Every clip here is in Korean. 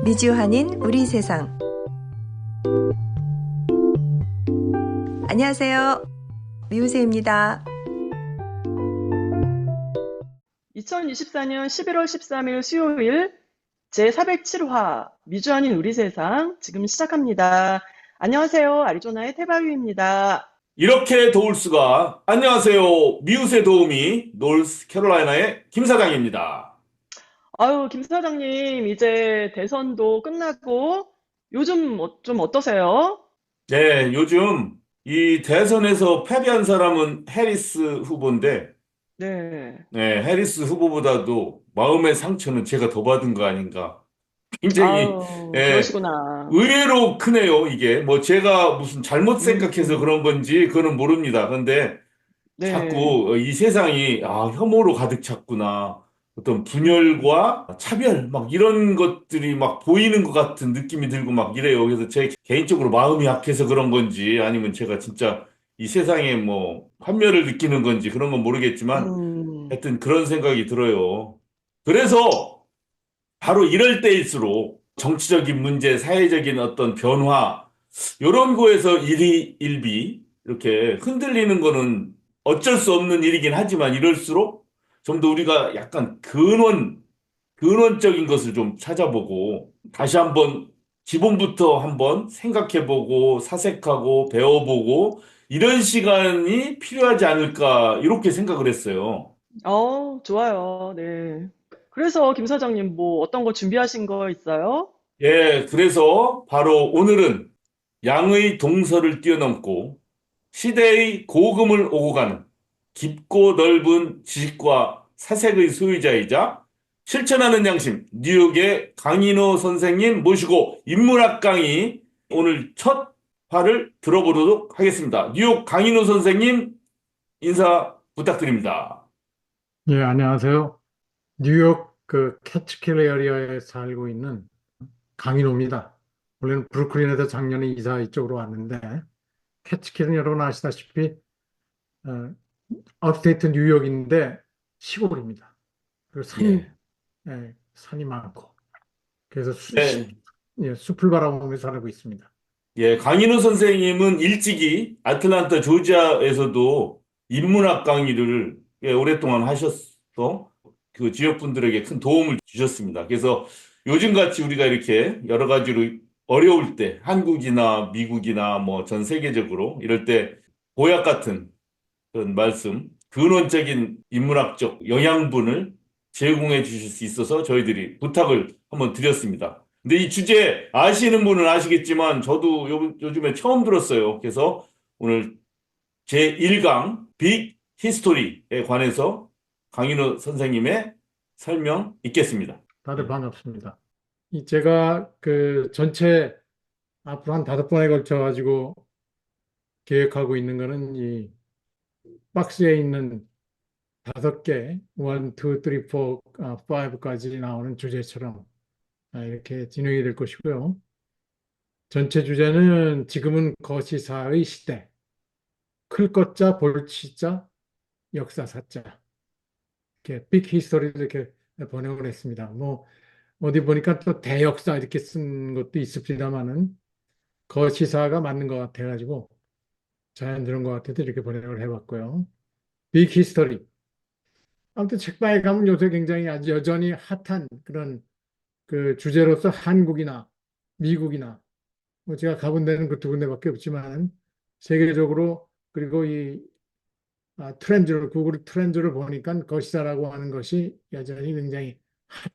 미주한인 우리 세상. 안녕하세요. 미우새입니다. 2024년 11월 13일 수요일 제407화 미주한인 우리 세상 지금 시작합니다. 안녕하세요. 아리조나의 태바유입니다. 이렇게 도울 수가. 안녕하세요. 미우새 도우미 노스캐롤라이나의 김 사장입니다. 아유, 김 사장님, 이제 대선도 끝나고 요즘 좀 어떠세요? 네, 요즘 이 대선에서 패배한 사람은 해리스 후보인데, 네. 네, 해리스 후보보다도 마음의 상처는 제가 더 받은 거 아닌가. 굉장히, 아유, 예, 그러시구나. 의외로 크네요, 이게. 뭐 제가 무슨 잘못 생각해서 음, 그런 건지 그거는 모릅니다. 근데 네. 자꾸 이 세상이 혐오로 가득 찼구나. 어떤 분열과 차별 막 이런 것들이 막 보이는 것 같은 느낌이 들고 막 이래요. 그래서 제 개인적으로 마음이 약해서 그런 건지 아니면 제가 진짜 이 세상에 뭐 환멸을 느끼는 건지 그런 건 모르겠지만 음, 하여튼 그런 생각이 들어요. 그래서 바로 이럴 때일수록 정치적인 문제, 사회적인 어떤 변화, 이런 거에서 일희일비 이렇게 흔들리는 거는 어쩔 수 없는 일이긴 하지만 이럴수록 좀 더 우리가 약간 근원적인 것을 좀 찾아보고 다시 한번 기본부터 한번 생각해보고 사색하고 배워보고 이런 시간이 필요하지 않을까 이렇게 생각을 했어요. 좋아요. 네. 그래서 김 사장님 뭐 어떤 거 준비하신 거 있어요? 예, 그래서 바로 오늘은 양의 동서를 뛰어넘고 시대의 고금을 오고 가는 깊고 넓은 지식과 사색의 소유자이자 실천하는 양심 뉴욕의 강인호 선생님 모시고 인문학 강의 오늘 첫 화를 들어보도록 하겠습니다. 뉴욕 강인호 선생님 인사 부탁드립니다. 예, 안녕하세요. 뉴욕 캐치킬 에리어에 살고 있는 강인호입니다. 원래는 브루클린에서 작년에 이사 이쪽으로 왔는데, 캐치킬은 여러분 아시다시피, 어, 업스테이트 뉴욕인데 시골입니다. 그리고 예. 산이 많고, 그래서 네. 숲을 바라보면서 살고 있습니다. 예, 강인호 선생님은 일찍이 아틀란타 조지아에서도 인문학 강의를 오랫동안 하셨어. 그 지역 분들에게 큰 도움을 주셨습니다. 그래서 요즘같이 우리가 이렇게 여러 가지로 어려울 때 한국이나 미국이나 뭐 전 세계적으로 이럴 때 보약 같은 그런 말씀, 근원적인 인문학적 영양분을 제공해 주실 수 있어서 저희들이 부탁을 한번 드렸습니다. 근데 이 주제 아시는 분은 아시겠지만 저도 요즘에 처음 들었어요. 그래서 오늘 제1강 빅 히스토리에 관해서 강인호 선생님의 설명 있겠습니다. 다들 예. 반갑습니다. 제가 전체 앞으로 한 5번에 걸쳐 가지고 계획하고 있는 거는 이 박스에 있는 5개, 1, 2, 3, 4, 5까지 나오는 주제처럼 이렇게 진행이 될 것이고요. 전체 주제는 지금은 거시사의 시대, 클 것자, 볼치자, 역사사자, 이렇게 빅 히스토리를 이렇게 번역을 했습니다. 뭐 어디 보니까 또 대역사 이렇게 쓴 것도 있습니다만은 거시사가 맞는 것 같아가지고 자연스러운 것 같아서 이렇게 번역을 해봤고요. 빅 히스토리. 아무튼 책방에 가면 요새 굉장히 아주 여전히 핫한 그런 주제로서 한국이나 미국이나 뭐 제가 가본 데는 그 2군데밖에 없지만 세계적으로 그리고 구글 트렌드를 보니까 거시사라고 하는 것이 여전히 굉장히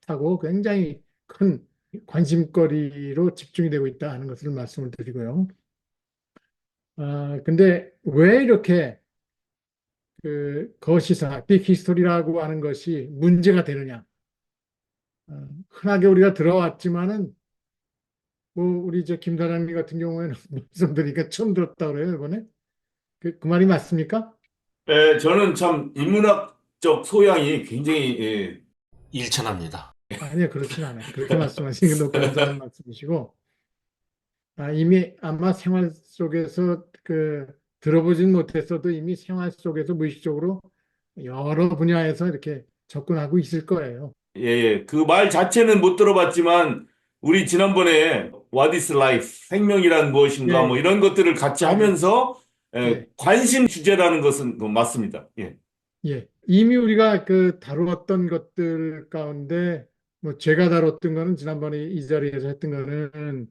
핫하고 굉장히 큰 관심거리로 집중이 되고 있다 하는 것을 말씀을 드리고요. 근데 왜 이렇게 거시사, 빅 히스토리라고 하는 것이 문제가 되느냐? 흔하게 우리가 들어왔지만은 뭐 우리 김 사장님 같은 경우에는 말씀드리니까 처음 들었다 그래요, 이번에. 그 말이 맞습니까? 저는 참 인문학적 소양이 굉장히 일천합니다. 아니요, 그렇진 않아요. 그렇게 말씀하시는 게 너무 감사한 말씀이시고, 이미 아마 생활 속에서 들어보진 못했어도 이미 생활 속에서 무의식적으로 여러 분야에서 이렇게 접근하고 있을 거예요. 예, 예. 그 말 자체는 못 들어봤지만, 우리 지난번에 What is life? 생명이란 예, 무엇인가? 뭐 예. 이런 것들을 같이 맞아요. 하면서, 예, 관심 주제라는 것은 뭐 맞습니다. 예. 예. 이미 우리가 그 다루었던 것들 가운데 뭐 제가 다뤘던 거는 지난번에 이 자리에서 했던 거는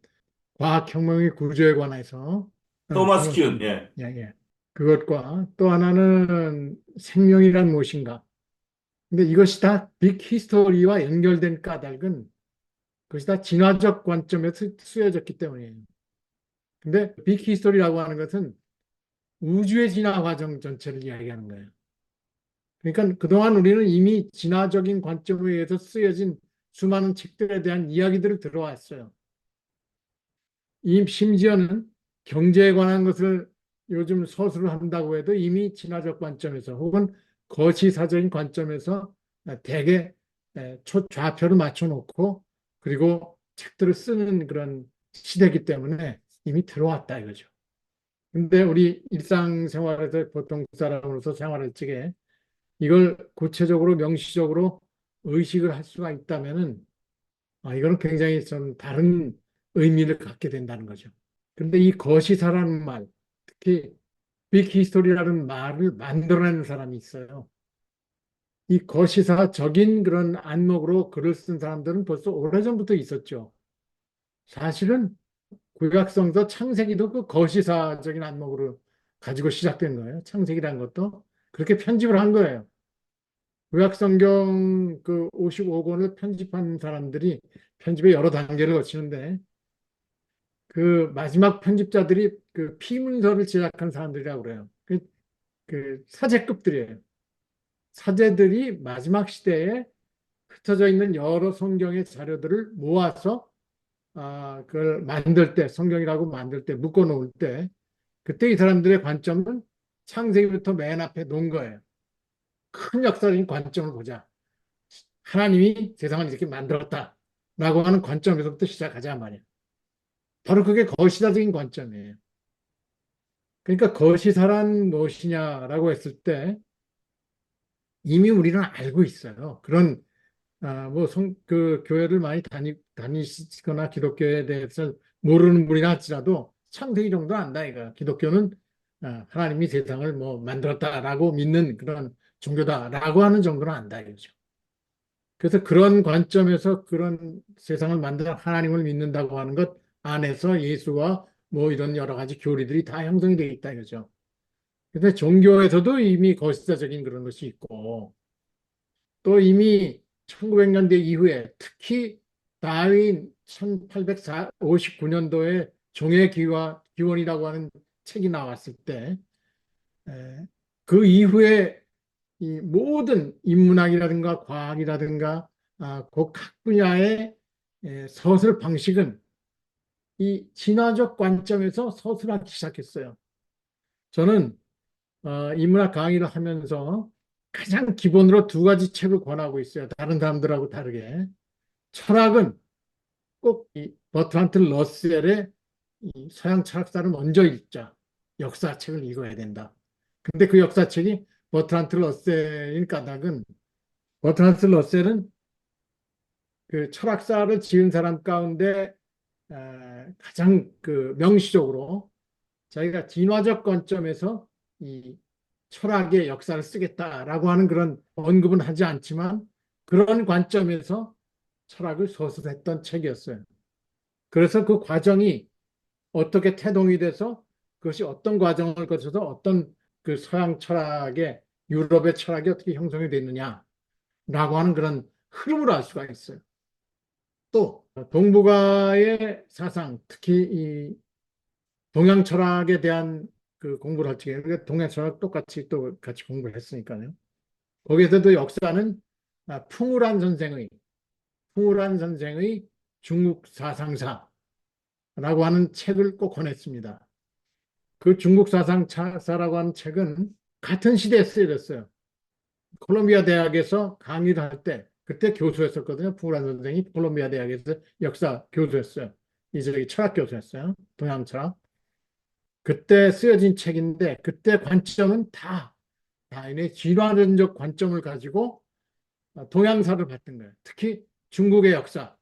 과학혁명의 구조에 관해서 토마스 큐, 토마스, 예. 예, 예. 그것과 또 하나는 생명이란 무엇인가. 근데 이것이 다 빅 히스토리와 연결된 까닭은 그것이 다 진화적 관점에서 쓰여졌기 때문이에요. 근데 빅 히스토리라고 하는 것은 우주의 진화 과정 전체를 이야기하는 거예요. 그러니까 그동안 우리는 이미 진화적인 관점에 의해서 쓰여진 수많은 책들에 대한 이야기들을 들어왔어요. 심지어는 경제에 관한 것을 요즘 서술을 한다고 해도 이미 진화적 관점에서 혹은 거시사적인 관점에서 대개 좌표를 맞춰놓고 그리고 책들을 쓰는 그런 시대이기 때문에 이미 들어왔다 이거죠. 근데 우리 일상생활에서 보통 사람으로서 생활할 적에 이걸 구체적으로 명시적으로 의식을 할 수가 있다면은 이거는 굉장히 좀 다른 의미를 갖게 된다는 거죠. 근데 이 거시사라는 말, 특히 빅히스토리라는 말을 만들어내는 사람이 있어요. 이 거시사적인 그런 안목으로 글을 쓴 사람들은 벌써 오래전부터 있었죠. 사실은 구약성서 창세기도 그 거시사적인 안목으로 가지고 시작된 거예요. 창세기라는 것도 그렇게 편집을 한 거예요. 구약성경 그 55권을 편집한 사람들이 편집의 여러 단계를 거치는데 그 마지막 편집자들이 그 피문서를 제작한 사람들이라고 그래요. 그 사제급들이에요. 사제들이 마지막 시대에 흩어져 있는 여러 성경의 자료들을 모아서 그걸 만들 때, 성경이라고 만들 때, 묶어 놓을 때, 그때 이 사람들의 관점은 창세기부터 맨 앞에 놓은 거예요. 큰 역사적인 관점을 보자. 하나님이 세상을 이렇게 만들었다. 라고 하는 관점에서부터 시작하자 말이에요. 바로 그게 거시사적인 관점이에요. 그러니까 거시사란 무엇이냐라고 했을 때 이미 우리는 알고 있어요. 그런 그 교회를 많이 다니시거나 기독교에 대해서 모르는 분이나 할지라도 창세기 정도 안다 이거. 기독교는 하나님이 세상을 뭐 만들었다라고 믿는 그런 종교다라고 하는 정도는 안다 이거죠. 그래서 그런 관점에서 그런 세상을 만든 하나님을 믿는다고 하는 것 안에서 예수와 뭐 이런 여러 가지 교리들이 다 형성이 되어 있다 이거죠. 근데 종교에서도 이미 거시사적인 그런 것이 있고 또 이미 1900년대 이후에 특히 다윈 1859년도에 종의 기원이라고 하는 책이 나왔을 때 그 이후에 이 모든 인문학이라든가 과학이라든가 그 각 분야의 서술 방식은 이 진화적 관점에서 서술하기 시작했어요. 저는 인문학 강의를 하면서 가장 기본으로 두 가지 책을 권하고 있어요. 다른 사람들하고 다르게. 철학은 꼭 이 버트란트 러셀의 이 서양 철학사를 먼저 읽자. 역사책을 읽어야 된다. 근데 그 역사책이 버트란트 러셀인 까닭은 버트란트 러셀은 그 철학사를 지은 사람 가운데 가장 그 명시적으로 자기가 진화적 관점에서 이 철학의 역사를 쓰겠다라고 하는 그런 언급은 하지 않지만 그런 관점에서 철학을 서술했던 책이었어요. 그래서 그 과정이 어떻게 태동이 돼서 그것이 어떤 과정을 거쳐서 어떤 그 서양 철학의 유럽의 철학이 어떻게 형성이 됐느냐라고 하는 그런 흐름을 알 수가 있어요. 또 동북아의 사상, 특히 이 동양 철학에 대한 그 공부를 할 적에 그러니까 동양 철학 똑같이 또 같이 공부를 했으니까요. 거기에서도 역사는 풍우란 선생의 중국 사상사라고 하는 책을 꼭 권했습니다. 그 중국 사상사라고 하는 책은 같은 시대에 쓰여졌어요. 콜롬비아 대학에서 강의를 할 때 그때 교수였었거든요. 풍우란 선생이 콜롬비아 대학에서 역사 교수였어요. 이제 철학 교수였어요. 동양 철학. 그때 쓰여진 책인데 그때 관점은 다 다인의 진화론적 관점을 가지고 동향사를 봤던 거예요. 특히 중국의 역사,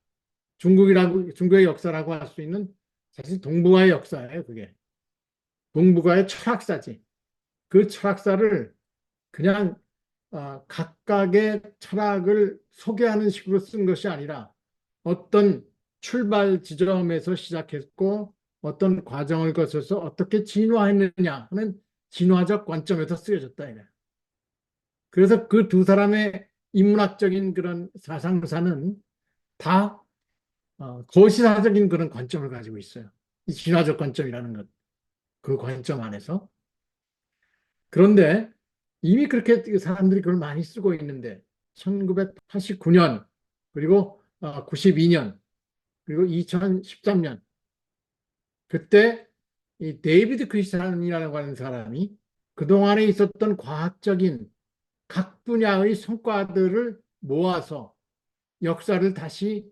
중국의 역사라고 할 수 있는 사실 동북아의 역사예요. 그게 동북아의 철학사지. 그 철학사를 그냥 각각의 철학을 소개하는 식으로 쓴 것이 아니라 어떤 출발 지점에서 시작했고 어떤 과정을 거쳐서 어떻게 진화했느냐 하는 진화적 관점에서 쓰여졌다. 이래. 그래서 그 두 사람의 인문학적인 그런 사상사는 다 거시사적인 그런 관점을 가지고 있어요. 이 진화적 관점이라는 것, 그 관점 안에서. 그런데 이미 그렇게 사람들이 그걸 많이 쓰고 있는데 1989년 그리고 92년 그리고 2013년 그때 이 데이비드 크리스찬이라고 하는 사람이 그동안에 있었던 과학적인 각 분야의 성과들을 모아서 역사를 다시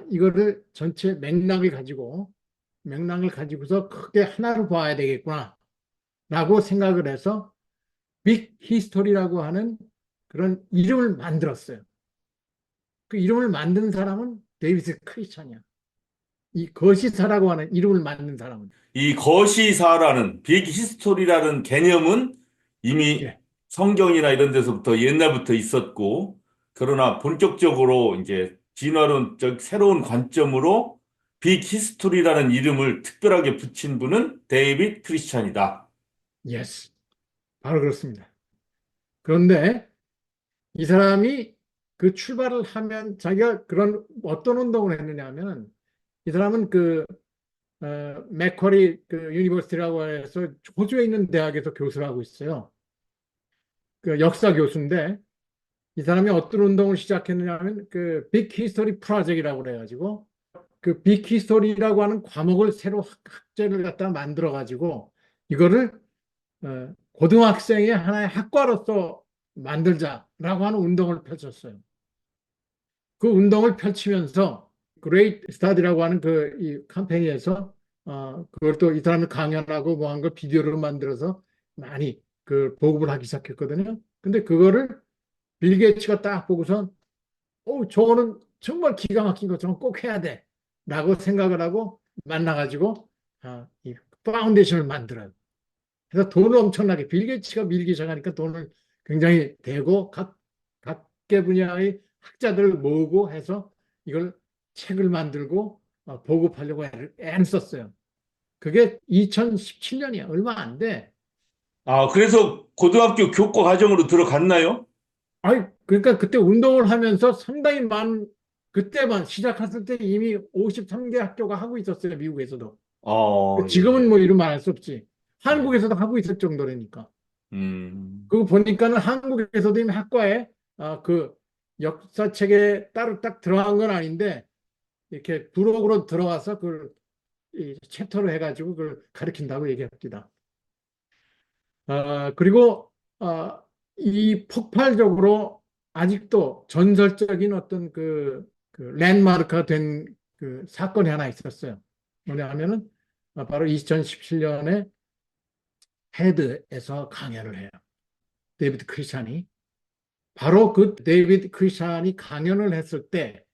이거를 전체 맥락을 가지고서 크게 하나로 봐야 되겠구나 라고 생각을 해서 빅 히스토리라고 하는 그런 이름을 만들었어요. 그 이름을 만든 사람은 데이비드 크리스찬이야. 이 거시사라고 하는 이름을 만든 사람은. 이 거시사라는 빅 히스토리라는 개념은 이미 예. 성경이나 이런 데서부터 옛날부터 있었고, 그러나 본격적으로 이제 진화론적 새로운 관점으로 빅 히스토리라는 이름을 특별하게 붙인 분은 데이빗 크리스찬이다. 예스. 바로 그렇습니다. 그런데 이 사람이 그 출발을 하면 자기가 그런 어떤 운동을 했느냐 하면 이 사람은 맥쿼리 유니버시티라고 해서 호주에 있는 대학에서 교수를 하고 있어요. 그 역사 교수인데 이 사람이 어떤 운동을 시작했느냐 하면 그 빅 히스토리 프로젝트라고 그래가지고 그 빅 히스토리라고 하는 과목을 새로 학제를 갖다 만들어 가지고 이거를 고등학생의 하나의 학과로서 만들자라고 하는 운동을 펼쳤어요. 그 운동을 펼치면서 그레이트 스타디라고 하는 이 캠페인에서 그걸 또 이 사람이 강연하고 뭐 한 걸 비디오로 만들어서 많이 그 보급을 하기 시작했거든요. 근데 그거를 빌 게이츠가 딱 보고선 저거는 정말 기가 막힌 거 저건 꼭 해야 돼 라고 생각을 하고 만나가지고 이 파운데이션을 만들어요. 그래서 돈을 엄청나게 빌 게이츠가 밀기 시작하니까 돈을 굉장히 대고 각계 분야의 학자들을 모으고 해서 이걸 책을 만들고 보급하려고 애를 썼어요. 그게 2017년이야. 얼마 안 돼. 그래서 고등학교 교과 과정으로 들어갔나요? 그러니까 그때 운동을 하면서 상당히 그때만 시작했을 때 이미 53개 학교가 하고 있었어요. 미국에서도. 지금은 예. 뭐 이름 말할 수 없지. 한국에서도 하고 있을 정도라니까. 그거 보니까는 한국에서도 이미 학과에 그 역사책에 따로 딱 들어간 건 아닌데 이렇게 부록으로 들어와서 이 챕터로 해가지고 그걸 가르친다고 얘기합니다. 그리고 이 폭발적으로 아직도 전설적인 어떤 랜드마크가 된 그 사건이 하나 있었어요. 뭐냐면은 바로 2017년에 헤드에서 강연을 해요. 데이비드 크리스찬이. 바로 그 데이비드 크리스찬이 강연을 했을 때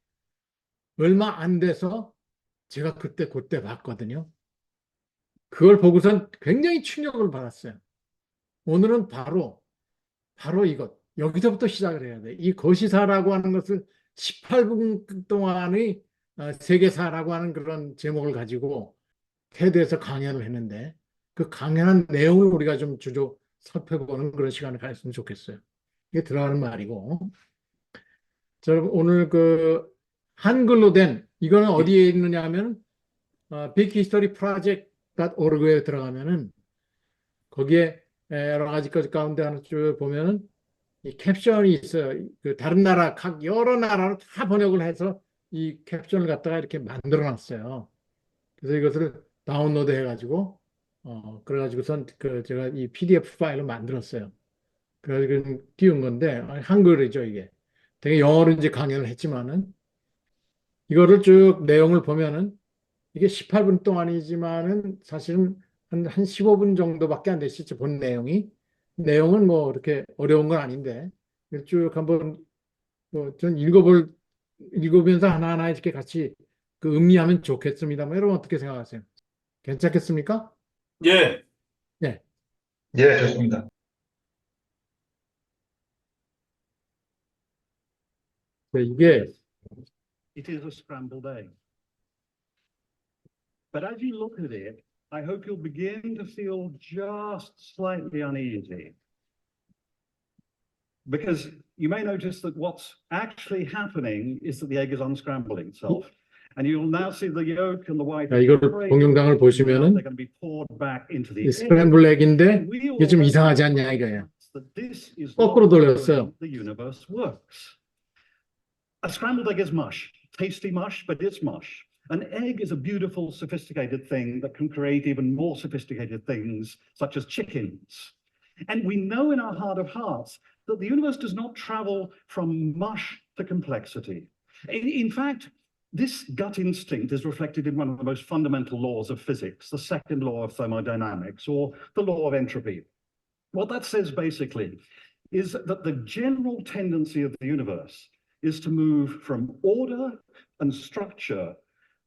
얼마 안 돼서 제가 그때 봤거든요. 그걸 보고선 굉장히 충격을 받았어요. 오늘은 바로 이것. 여기서부터 시작을 해야 돼. 이 거시사라고 하는 것을 18분 동안의 세계사라고 하는 그런 제목을 가지고 테드에서 강연을 했는데 그 강연한 내용을 우리가 좀 주로 살펴보는 그런 시간을 가졌으면 좋겠어요. 이게 들어가는 말이고. 저 오늘 한글로 된 이거는 어디에 있느냐 하면 bighistoryproject.org에 들어가면은 거기에 여러 가지 것 가운데 하나 쭉 보면은 이 캡션이 있어요. 다른 나라 여러 나라로 다 번역을 해서 이 캡션을 갖다가 이렇게 만들어 놨어요. 그래서 이것을 다운로드 해가지고 그래가지고선 제가 이 PDF 파일을 만들었어요. 그래가지고 띄운 건데 한글이죠 이게. 되게 영어로 이제 강연을 했지만은 이거를 쭉 내용을 보면은 이게 18분 동안이지만은 사실은 한 15분 정도밖에 안 되시죠 본 내용이. 내용은 뭐 이렇게 어려운 건 아닌데 쭉 한번 전 읽어보면서 하나하나 이렇게 같이 그 음미하면 좋겠습니다. 뭐 여러분 어떻게 생각하세요? 괜찮겠습니까? 예, 네. 예, 좋습니다. 이게 It is a scrambled egg. But as you look at it, I hope you'll begin to feel just slightly uneasy. Because you may notice that what's actually happening is that the egg is unscrambling itself. And you'll now see the yolk and the white. 이걸 동영상을 보시면은 They're going to be poured back into the 이 egg. 스크램블 액인데 We 이게 좀 all 이상하지 않냐 이거예요. that this is 거꾸로 not the way 돌렸어요. the universe works. A scrambled egg is mush, tasty mush, but it's mush. An egg is a beautiful, sophisticated thing that can create even more sophisticated things, such as chickens. And we know in our heart of hearts that the universe does not travel from mush to complexity. In fact, this gut instinct is reflected in one of the most fundamental laws of physics, the second law of thermodynamics, or the law of entropy. What that says basically is that the general tendency of the universe is to move from order and structure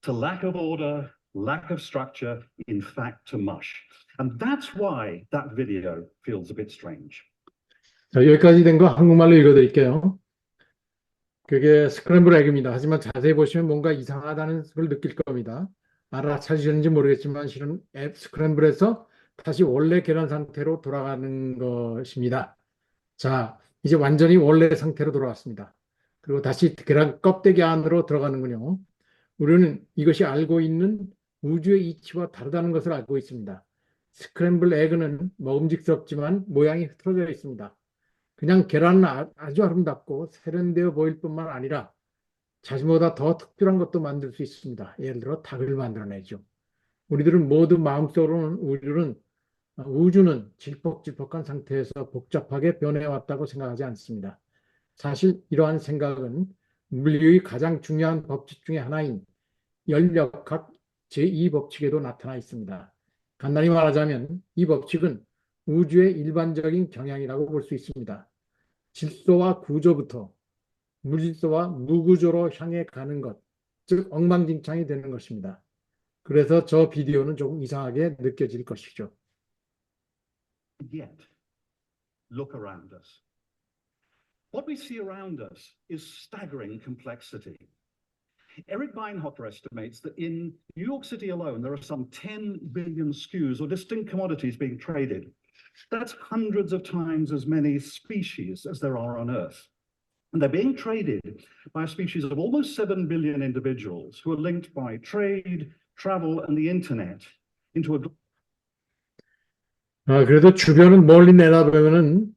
to lack of order, lack of structure, in fact, to mush. And that's why that video feels a bit strange. 자, 여기까지 된 거 한국말로 읽어드릴게요. 그게 스크램블 에그입니다. 하지만 자세히 보시면 뭔가 이상하다는 걸 느낄 겁니다. 알아차리셨는지 모르겠지만 실은 스크램블에서 다시 원래 계란 상태로 돌아가는 것입니다. 자, 이제 완전히 원래 상태로 돌아왔습니다. 그리고 다시 계란 껍데기 안으로 들어가는군요. 우리는 이것이 알고 있는 우주의 이치와 다르다는 것을 알고 있습니다. 스크램블 에그는 먹음직스럽지만 모양이 흐트러져 있습니다. 그냥 계란은 아주 아름답고 세련되어 보일 뿐만 아니라 자신보다 더 특별한 것도 만들 수 있습니다. 예를 들어 닭을 만들어내죠. 우리들은 모두 마음속으로는 우주는 질퍽질퍽한 상태에서 복잡하게 변해왔다고 생각하지 않습니다. 사실 이러한 생각은 물리의 가장 중요한 법칙 중에 하나인 열역학 제2법칙에도 나타나 있습니다. 간단히 말하자면 이 법칙은 우주의 일반적인 경향이라고 볼 수 있습니다. 질소와 구조부터 무질서와 무구조로 향해 가는 것, 즉 엉망진창이 되는 것입니다. 그래서 저 비디오는 조금 이상하게 느껴질 것이죠. Yet, look around us. What we see around us is staggering complexity. Eric Beinhocker estimates that in New York City alone, there are some 10 billion SKUs or distinct commodities being traded. That's hundreds of times as many species as there are on Earth. And they're being traded by a species of almost 7 billion individuals who are linked by trade, travel, and the internet into a 그래도 주변을 멀리 내다보면은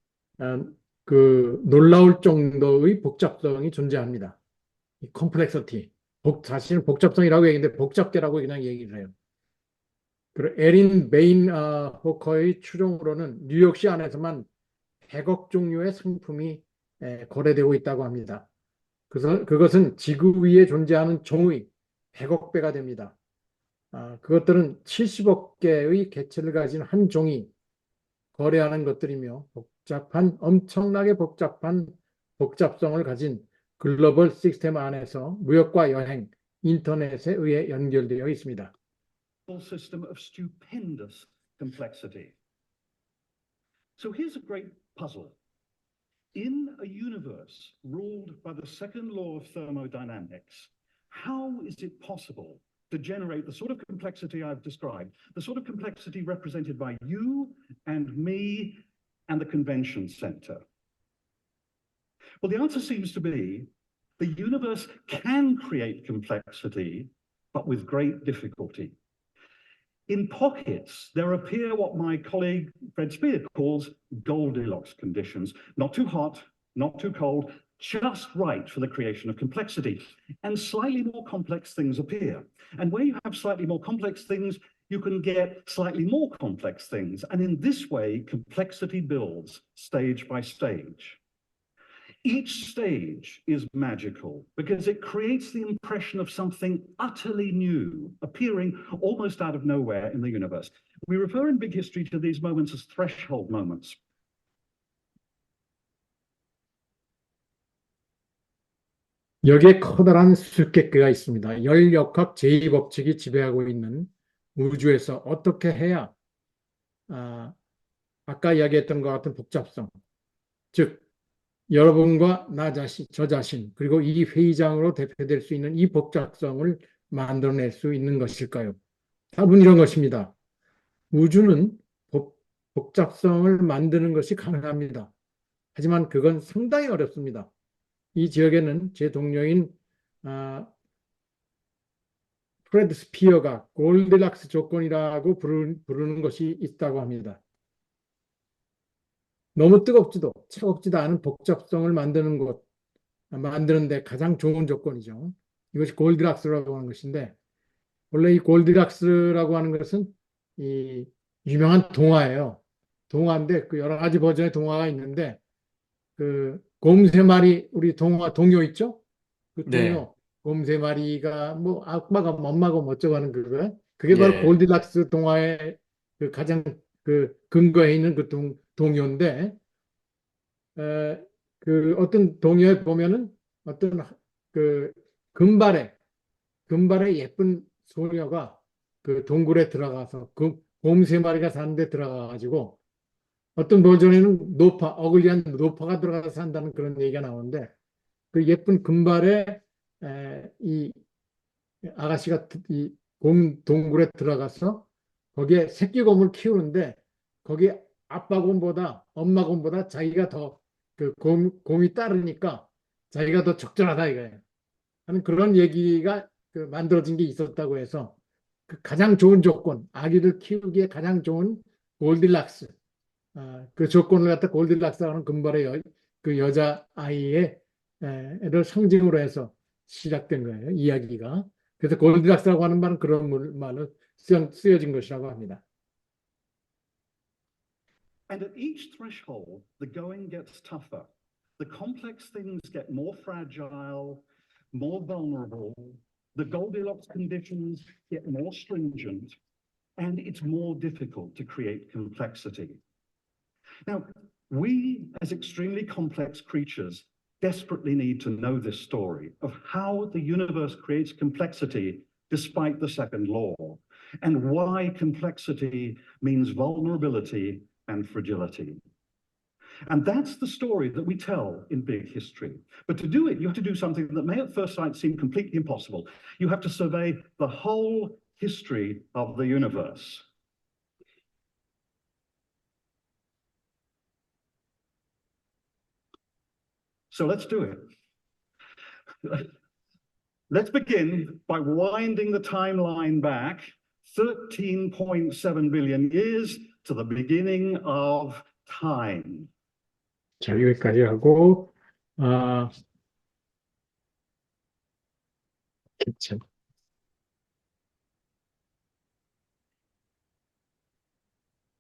그 놀라울 정도의 복잡성이 존재합니다. 이 컴플렉시티, 사실은 복잡성이라고 얘기하는데 복잡계라고 그냥 얘기를 해요. 그리고 에린 베인 호커의 추정으로는 뉴욕시 안에서만 100억 종류의 상품이 거래되고 있다고 합니다. 그래서 그것은 지구 위에 존재하는 종의 100억 배가 됩니다. 그것들은 70억 개의 개체를 가진 한 종이 거래하는 것들이며 엄청나게 복잡한 복잡성을 가진 글로벌 시스템 안에서 무역과 여행, 인터넷에 의해 연결되어 있습니다. system of stupendous complexity. So here's a great puzzle. In a universe ruled by the second law of thermodynamics, how is it possible to generate the sort of complexity I've described, the sort of complexity represented by you and me and the convention center? Well, the answer seems to be the universe can create complexity, but with great difficulty. In pockets, there appear what my colleague Fred Spear calls Goldilocks conditions, not too hot, not too cold, just right for the creation of complexity. And slightly more complex things appear. And where you have slightly more complex things, you can get slightly more complex things. And in this way, complexity builds stage by stage. Each stage is magical because it creates the impression of something utterly new, appearing almost out of nowhere in the universe. We refer in big history to these moments as threshold moments. 여기에 커다란 수수께끼가 있습니다. 열역학 제2법칙이 지배하고 있는 우주에서 어떻게 해야 아까 이야기했던 것 같은 복잡성, 즉 여러분과 나 자신, 저 자신, 그리고 이 회의장으로 대표될 수 있는 이 복잡성을 만들어낼 수 있는 것일까요? 답은 이런 것입니다. 우주는 복잡성을 만드는 것이 가능합니다. 하지만 그건 상당히 어렵습니다. 이 지역에는 제 동료인 프레드 스피어가 골디락스 조건이라고 부르는 것이 있다고 합니다. 너무 뜨겁지도 차갑지도 않은 복잡성을 만드는데 가장 좋은 조건이죠. 이것이 골디락스라고 하는 것인데, 원래 이 골디락스라고 하는 것은 이 유명한 동화예요. 동화인데 그 여러 가지 버전의 동화가 있는데, 그 곰 세 마리, 우리 동요 있죠? 그 네. 동요, 곰 세 마리가 뭐 아빠가 엄마가 뭐 어쩌고 하는 그게 바로 예. 골디락스 동화의 그 가장 그 근거에 있는 그 동요인데, 그 어떤 동요에 보면은 어떤 그 금발의 예쁜 소녀가 그 동굴에 들어가서 그 곰 세 마리가 사는데 들어가가지고 어떤 버전에는 어글리한 노파가 들어가서 산다는 그런 얘기가 나오는데, 그 예쁜 금발의 이 아가씨가 이 곰 동굴에 들어가서 거기에 새끼 곰을 키우는데, 거기 아빠 곰보다 엄마 곰보다 자기가 더 그 곰이 따르니까 자기가 더 적절하다 이거예요. 하는 그런 얘기가 그 만들어진 게 있었다고 해서, 그 가장 좋은 조건, 아기를 키우기에 가장 좋은 골디락스, 그 조건을 갖다 골디락스라는 금발의 그 여자 아이의 를 상징으로 해서 시작된 거예요, 이야기가. 그래서 골디락스라고 하는 말은 그런 말로 쓰여진 것이라고 합니다. And at each threshold, the going gets tougher. The complex things get more fragile, more vulnerable. The Goldilocks conditions get more stringent, and it's more difficult to create complexity. Now, we as extremely complex creatures desperately need to know this story of how the universe creates complexity despite the second law, and why complexity means vulnerability and fragility. And that's the story that we tell in Big History. But to do it, you have to do something that may at first sight seem completely impossible. You have to survey the whole history of the universe. So let's do it. Let's begin by winding the timeline back 13.7 billion years to the beginning of time. 자, 여기까지 하고, 참.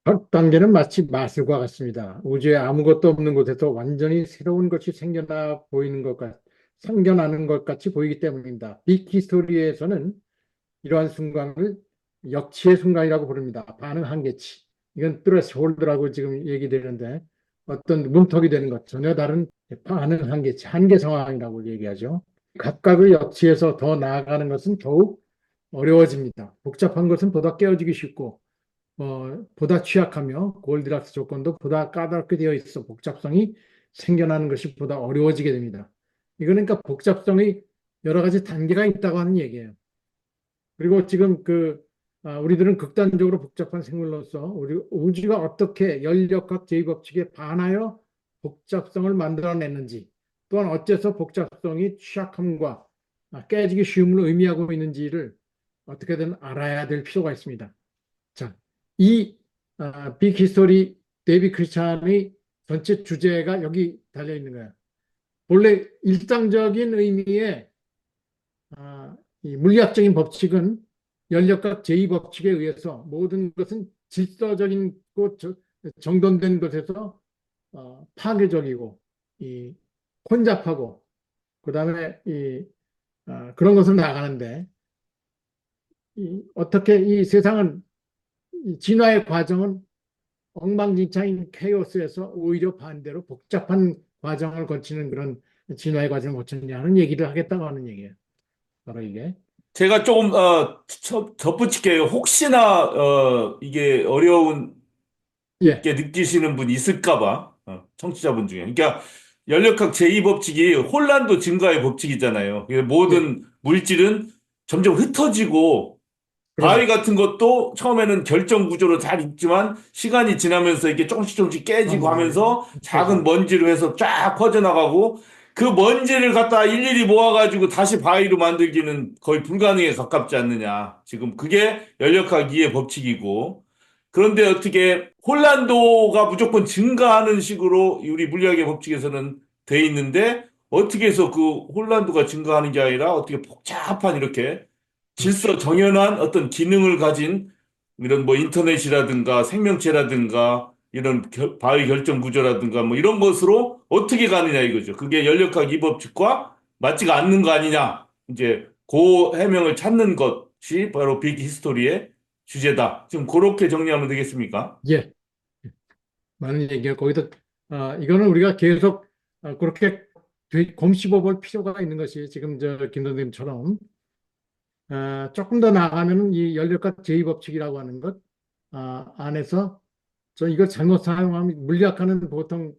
첫 단계는 마치 마술과 같습니다. 우주에 아무것도 없는 곳에서 완전히 새로운 것이 생겨나는 것 같이 보이기 때문입니다. 빅히스토리에서는 이러한 순간을 역치의 순간이라고 부릅니다. 반응 한계치. 이건 트레스홀드라고 지금 얘기되는데, 어떤 문턱이 되는 것, 전혀 다른 반응 한계치, 한계 상황이라고 얘기하죠. 각각의 역치에서 더 나아가는 것은 더욱 어려워집니다. 복잡한 것은 보다 깨어지기 쉽고, 보다 취약하며 골디락스 조건도 보다 까다롭게 되어 있어 복잡성이 생겨나는 것이 보다 어려워지게 됩니다. 이거는 그러니까 복잡성의 여러 가지 단계가 있다고 하는 얘기예요. 그리고 지금 우리들은 극단적으로 복잡한 생물로서 우리 우주가 어떻게 열역학 제2법칙에 반하여 복잡성을 만들어냈는지, 또한 어째서 복잡성이 취약함과 깨지기 쉬움을 의미하고 있는지를 어떻게든 알아야 될 필요가 있습니다. 자, 이 빅히스토리 데이비 크리스찬의 전체 주제가 여기 달려 있는 거예요. 본래 일상적인 의미의 이 물리학적인 법칙은 열역학 제2법칙에 의해서 모든 것은 질서적인 곳, 정돈된 곳에서 파괴적이고 혼잡하고 그다음에 그런 것으로 나가는데, 어떻게 이 세상은 진화의 과정은 엉망진창인 케이오스에서 오히려 반대로 복잡한 과정을 거치는 그런 진화의 과정을 거쳤냐 하는 얘기를 하겠다고 하는 얘기예요. 바로 이게. 제가 조금 덧붙일게요. 혹시나 이게 어려운 예, 게 느끼시는 분이 있을까 봐. 청취자분 중에. 그러니까 연력학 제2법칙이 혼란도 증가의 법칙이잖아요. 예, 모든 물질은 점점 흩어지고 바위 그럼, 같은 것도 처음에는 결정 구조로 잘 있지만 시간이 지나면서 이게 조금씩 깨지고 하면서 작은 그래서, 먼지로 해서 쫙 퍼져나가고 그 먼지를 갖다 일일이 모아가지고 다시 바위로 만들기는 거의 불가능에 가깝지 않느냐. 지금 그게 연력학 2의 법칙이고 그런데 어떻게 혼란도가 무조건 증가하는 식으로 우리 물리학의 법칙에서는 돼 있는데 어떻게 해서 그 혼란도가 증가하는 게 아니라 어떻게 복잡한 이렇게 질서 정연한 어떤 기능을 가진 이런 뭐 인터넷이라든가 생명체라든가 이런 바위 결정 구조라든가 뭐 이런 것으로 어떻게 가느냐 이거죠. 그게 연력학 이 법칙과 맞지가 않는 거 아니냐. 이제 그 해명을 찾는 것이 바로 빅 히스토리의 주제다. 지금 그렇게 정리하면 되겠습니까? 예, 많은 얘기가 거기서, 이거는 우리가 계속 그렇게 곰씹어 볼 필요가 있는 것이 지금 김 선생님처럼 조금 더 나아가면 이 연력학 제2법칙이라고 하는 것 안에서 저 이걸 잘못 사용하면 물리학하는 보통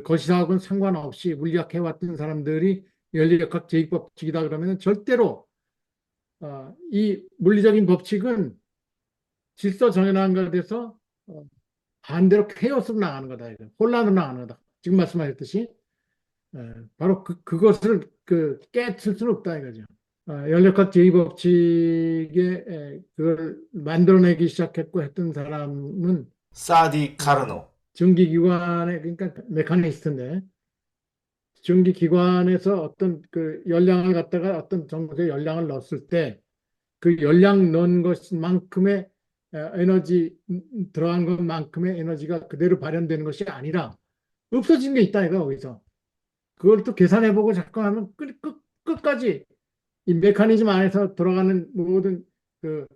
거시사하고는 상관없이 물리학해왔던 사람들이 연력학 제2법칙이다 그러면 절대로 이 물리적인 법칙은 질서 정연한 것에 대해서 반대로 케오스로 나가는 거다. 이거. 혼란으로 나가는 거다. 지금 말씀하셨듯이 바로 그것을 깨칠 수는 없다 이거죠. 연력학 제2법칙에 그걸 만들어내기 시작했고 했던 사람은 사디 카르노. 전기기관의 그러니까 메카니스트인데 전기기관에서 어떤 그 열량을 갖다가 어떤 정도의 열량을 넣었을 때 그 열량 넣은 것만큼의 에너지 들어간 것만큼의 에너지가 그대로 발현되는 것이 아니라 없어지는 게 있다 이거 거기서 그걸 또 계산해보고 자꾸 하면 끝까지 이 메커니즘 안에서 돌아가는 모든 그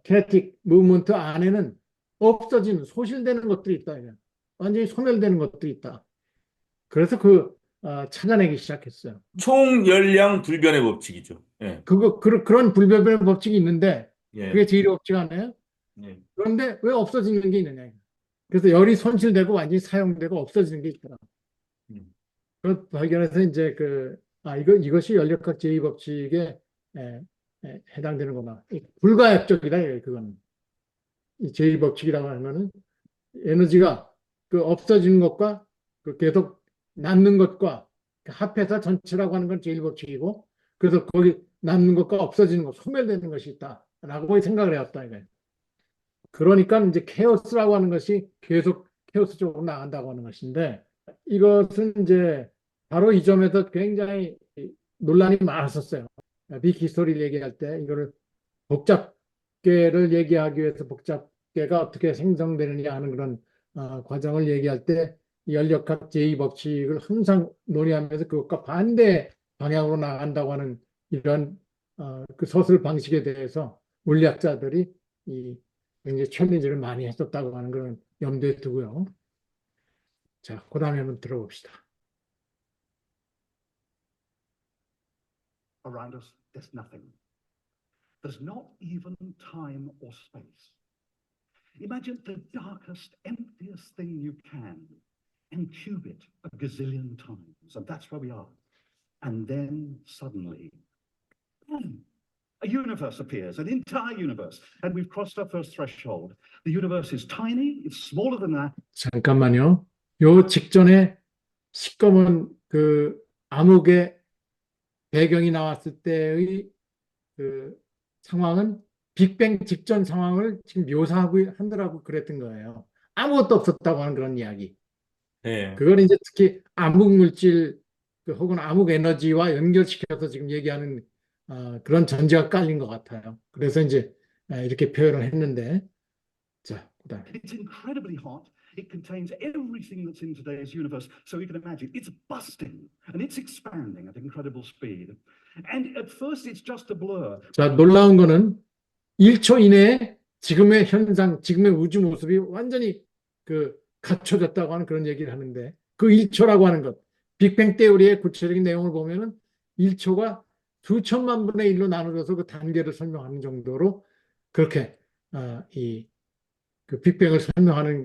키네틱 무브먼트 안에는 없어지는 소실되는 것들이 있다 이거. 완전히 소멸되는 것들이 있다. 그래서 찾아내기 시작했어요. 총열량 불변의 법칙이죠. 예. 그런 불변의 법칙이 있는데 예. 그게 제일 법칙 아니에요? 예. 그런데 왜 없어지는 게 있느냐. 그래서 열이 손실되고 완전히 사용되고 없어지는 게 있더라. 음. 그걸 발견해서 이제 이것이 연력학 제2법칙에 해당되는구나. 불가역적이다, 그건. 이 제2법칙이라고 하면은 에너지가 없어지는 것과 계속 남는 것과 합해서 전체라고 하는 건 제1법칙이고 그래서 거기 남는 것과 없어지는 것, 소멸되는 것이 있다라고 생각을 해왔다, 이거예요. 그러니까 이제 케오스라고 하는 것이 계속 케오스 쪽으로 나간다고 하는 것인데 이것은 이제 바로 이 점에서 굉장히 논란이 많았었어요. 빅히스토리를 얘기할 때 이거를 복잡계를 얘기하기 위해서 복잡계가 어떻게 생성되느냐 하는 그런 과정을 얘기할 때 연력학 제2법칙을 항상 논의하면서 그것과 반대 방향으로 나간다고 하는 이런 그 서술 방식에 대해서 물리학자들이 굉장히 챌린지를 많이 했었다고 하는 그런 염두에 두고요. 자, 그 다음에 한번 들어봅시다. Around us, there's nothing. There's not even time or space. Imagine the darkest, emptiest thing you can and cube it a gazillion times. And that's where we are. And then suddenly, boom, a universe appears, an entire universe. And we've crossed our first threshold. The universe is tiny, it's smaller than that. 잠깐만요. 요 직전에 시꺼먼 암흑의 배경이 나왔을 때의 상황은 빅뱅 직전 상황을 지금 묘사하고 한다라고 그랬던 거예요. 아무것도 없었다고 하는 그런 이야기. 예. 그걸 이제 특히 암흑 물질 혹은 암흑 에너지와 연결시켜서 지금 얘기하는 그런 전제가 깔린 것 같아요. 그래서 이제 이렇게 표현을 했는데, 자, 그다음에. It's incredibly hot. It contains everything that's in today's universe. So you can imagine it's busting and it's expanding at incredible speed. And at first it's just a blur. 자, 놀라운 거는 1초 이내에 지금의 현상, 지금의 우주 모습이 완전히 갖춰졌다고 하는 그런 얘기를 하는데 그 1초라고 하는 것, 빅뱅 테오리의 구체적인 내용을 보면은 1초가 수천만 분의 1로 나눠져서 그 단계를 설명하는 정도로 그렇게 그 빅뱅을 설명하는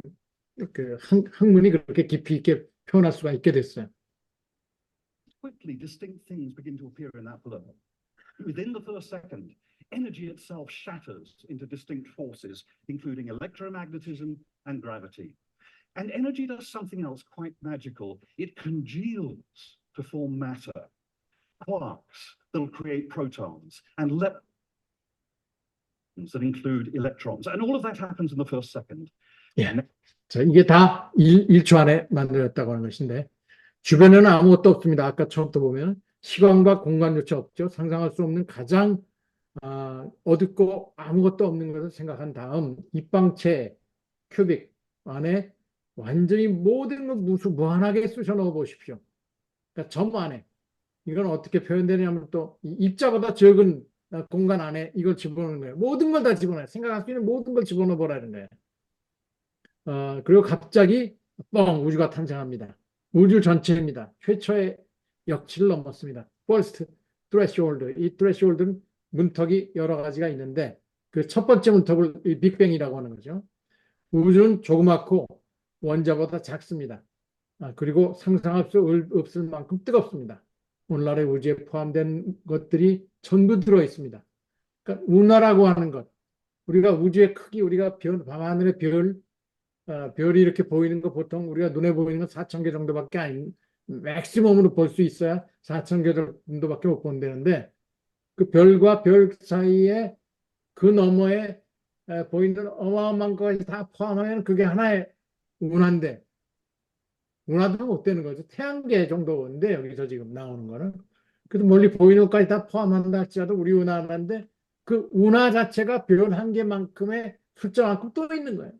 그 학문이 그렇게 깊이 있게 표현할 수가 있게 됐어요. Quickly, distinct things begin to appear in that blow. Within the first second, energy itself shatters into distinct forces, including electromagnetism and gravity. And energy does something else quite magical. It congeals to form matter, quarks that'll create protons, and leptons that include electrons. And all of that happens in the first second. 예. 자, 이게 다 1초 안에 만들어졌다고 하는 것인데, 주변에는 아무것도 없습니다. 아까 처음부터 보면 시간과 공간조차 없죠. 상상할 수 없는 가장 어둡고 아무것도 없는 것을 생각한 다음 입방체 큐빅 안에 완전히 모든 걸 무한하게 쑤셔 넣어 보십시오. 그러니까 점 안에 이건 어떻게 표현되냐면 또 입자보다 적은 공간 안에 이걸 집어넣는 거예요. 모든 걸 다 집어넣어요. 생각할 수 있는 모든 걸 집어넣어 보라는 거예요. 그리고 갑자기 뻥 우주가 탄생합니다. 우주 전체입니다. 최초의 역치를 넘었습니다. First threshold. 이 threshold는 문턱이 여러 가지가 있는데 그 첫 번째 문턱을 이 빅뱅이라고 하는 거죠. 우주는 조그맣고 원자보다 작습니다. 그리고 상상할 수 없을 만큼 뜨겁습니다. 오늘날의 우주에 포함된 것들이 전부 들어 있습니다. 그러니까 운하라고 하는 것, 우리가 우주의 크기, 우리가 밤하늘의 별이 이렇게 보이는 거 보통 우리가 눈에 보이는 건 4,000개 정도밖에 맥시멈으로 볼 수 있어야 4,000개 정도밖에 못 본다는데 그 별과 별 사이에 그 너머에 보이는 어마어마한 것이 다 포함하면 그게 하나의 운하인데 운하도 못 되는 거죠. 태양계 정도인데 여기서 지금 나오는 거는 그래도 멀리 보이는 것까지 다 포함한다 할지라도 우리 운하 하나인데 그 운하 자체가 별 한 개만큼의 숫자만큼 또 있는 거예요.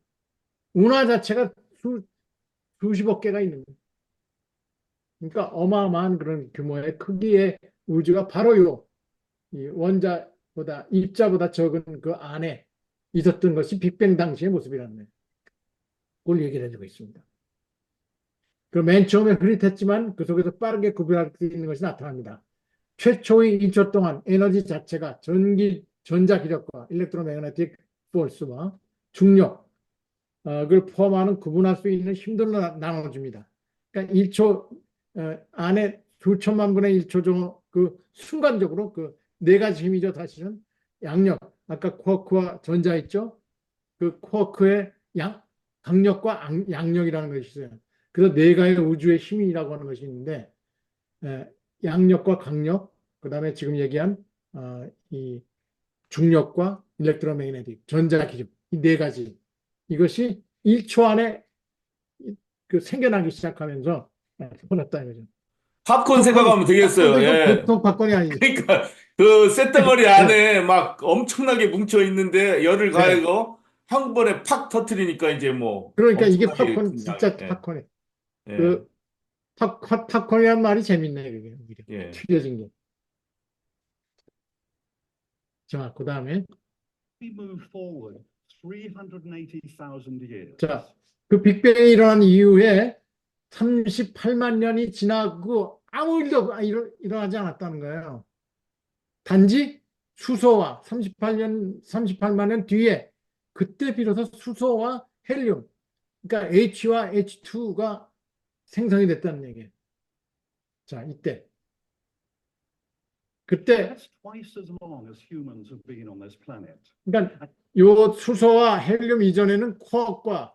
운하 자체가 수십억 개가 있는 거예요. 그러니까 어마어마한 그런 규모의 크기의 우주가 바로 이 원자보다 입자보다 적은 그 안에 있었던 것이 빅뱅 당시의 모습이라는 거예요. 그걸 얘기를 해주고 있습니다. 그럼 맨 처음에 흐릿했지만 그 속에서 빠르게 구별할 수 있는 것이 나타납니다. 최초의 1초 동안 에너지 자체가 전자 기력과 일렉트로매그네틱 포스와 중력 그걸 포함하는 구분할 수 있는 힘들로 나눠줍니다. 그러니까 1초 안에 수천만 분의 1초 정도 그 순간적으로 그 네 가지 힘이죠. 사실은 양력, 아까 쿼크와 전자 있죠. 그 쿼크의 강력과 양력이라는 것이 있어요. 그래서 네 가지 우주의 힘이라고 하는 것이 있는데 양력과 강력, 그 다음에 지금 얘기한 이 중력과 일렉트로매그네틱, 전자기름 이 네 가지 이것이 1초 안에 그 생겨나기 시작하면서 터졌다 이거죠. 팝콘 생각하면 되겠어요. 예. 보통 팝콘이 아니죠. 그러니까 그 쇳덩어리 안에 막 엄청나게 뭉쳐 있는데 열을 가해서 한 번에 팍 터트리니까 이제 뭐 그러니까 이게 엄청나게 팝콘 큰 진짜 양. 예. 팝콘이 예. 그 팝콘이란 말이 재밌네 그게 오히려 예. 튀겨진 게. 자, 그 다음에 We move forward 380,000 years. 자, 그 빅뱅이 일어난 이후에 38만 년이 지나고 아무 일도 일어나지 않았다는 거예요. 단지 수소와 38만 년 뒤에 그때 비로소 수소와 헬륨, 그러니까 H와 H2가 생성이 됐다는 얘기예요. 자, 그때 That's twice as long as humans have been on this planet. 그러니까 요 수소와 헬륨 이전에는 쿼크와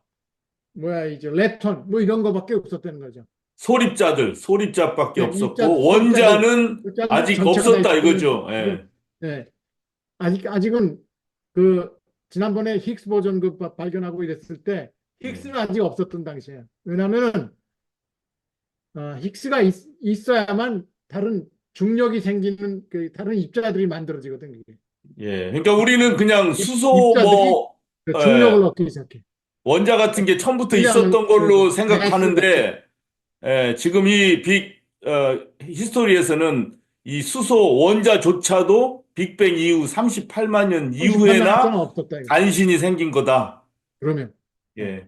이제 lep톤 뭐 이런 거밖에 없었다는 거죠. 소립자밖에 네, 없었고 원자는 아직 전체가 없었다 다 이거죠. 예. 네. 아직은 그 지난번에 힉스 보존 그 발견하고 이랬을 때 힉스는 아직 없었던 당시에. 왜냐하면 힉스가 있어야만 다른 중력이 생기는 그 다른 입자들이 만들어지거든 그게. 예. 그러니까 우리는 그냥 수소 입자들이 그 중력을 예. 얻기 시작해. 원자 같은 게 처음부터 그냥 있었던 걸로 그 생각하는데 지금 이 히스토리에서는 이 수소 원자조차도 빅뱅 이후 38만 년 이후에나 없었다, 이거. 간신히 생긴 거다. 그러면 예.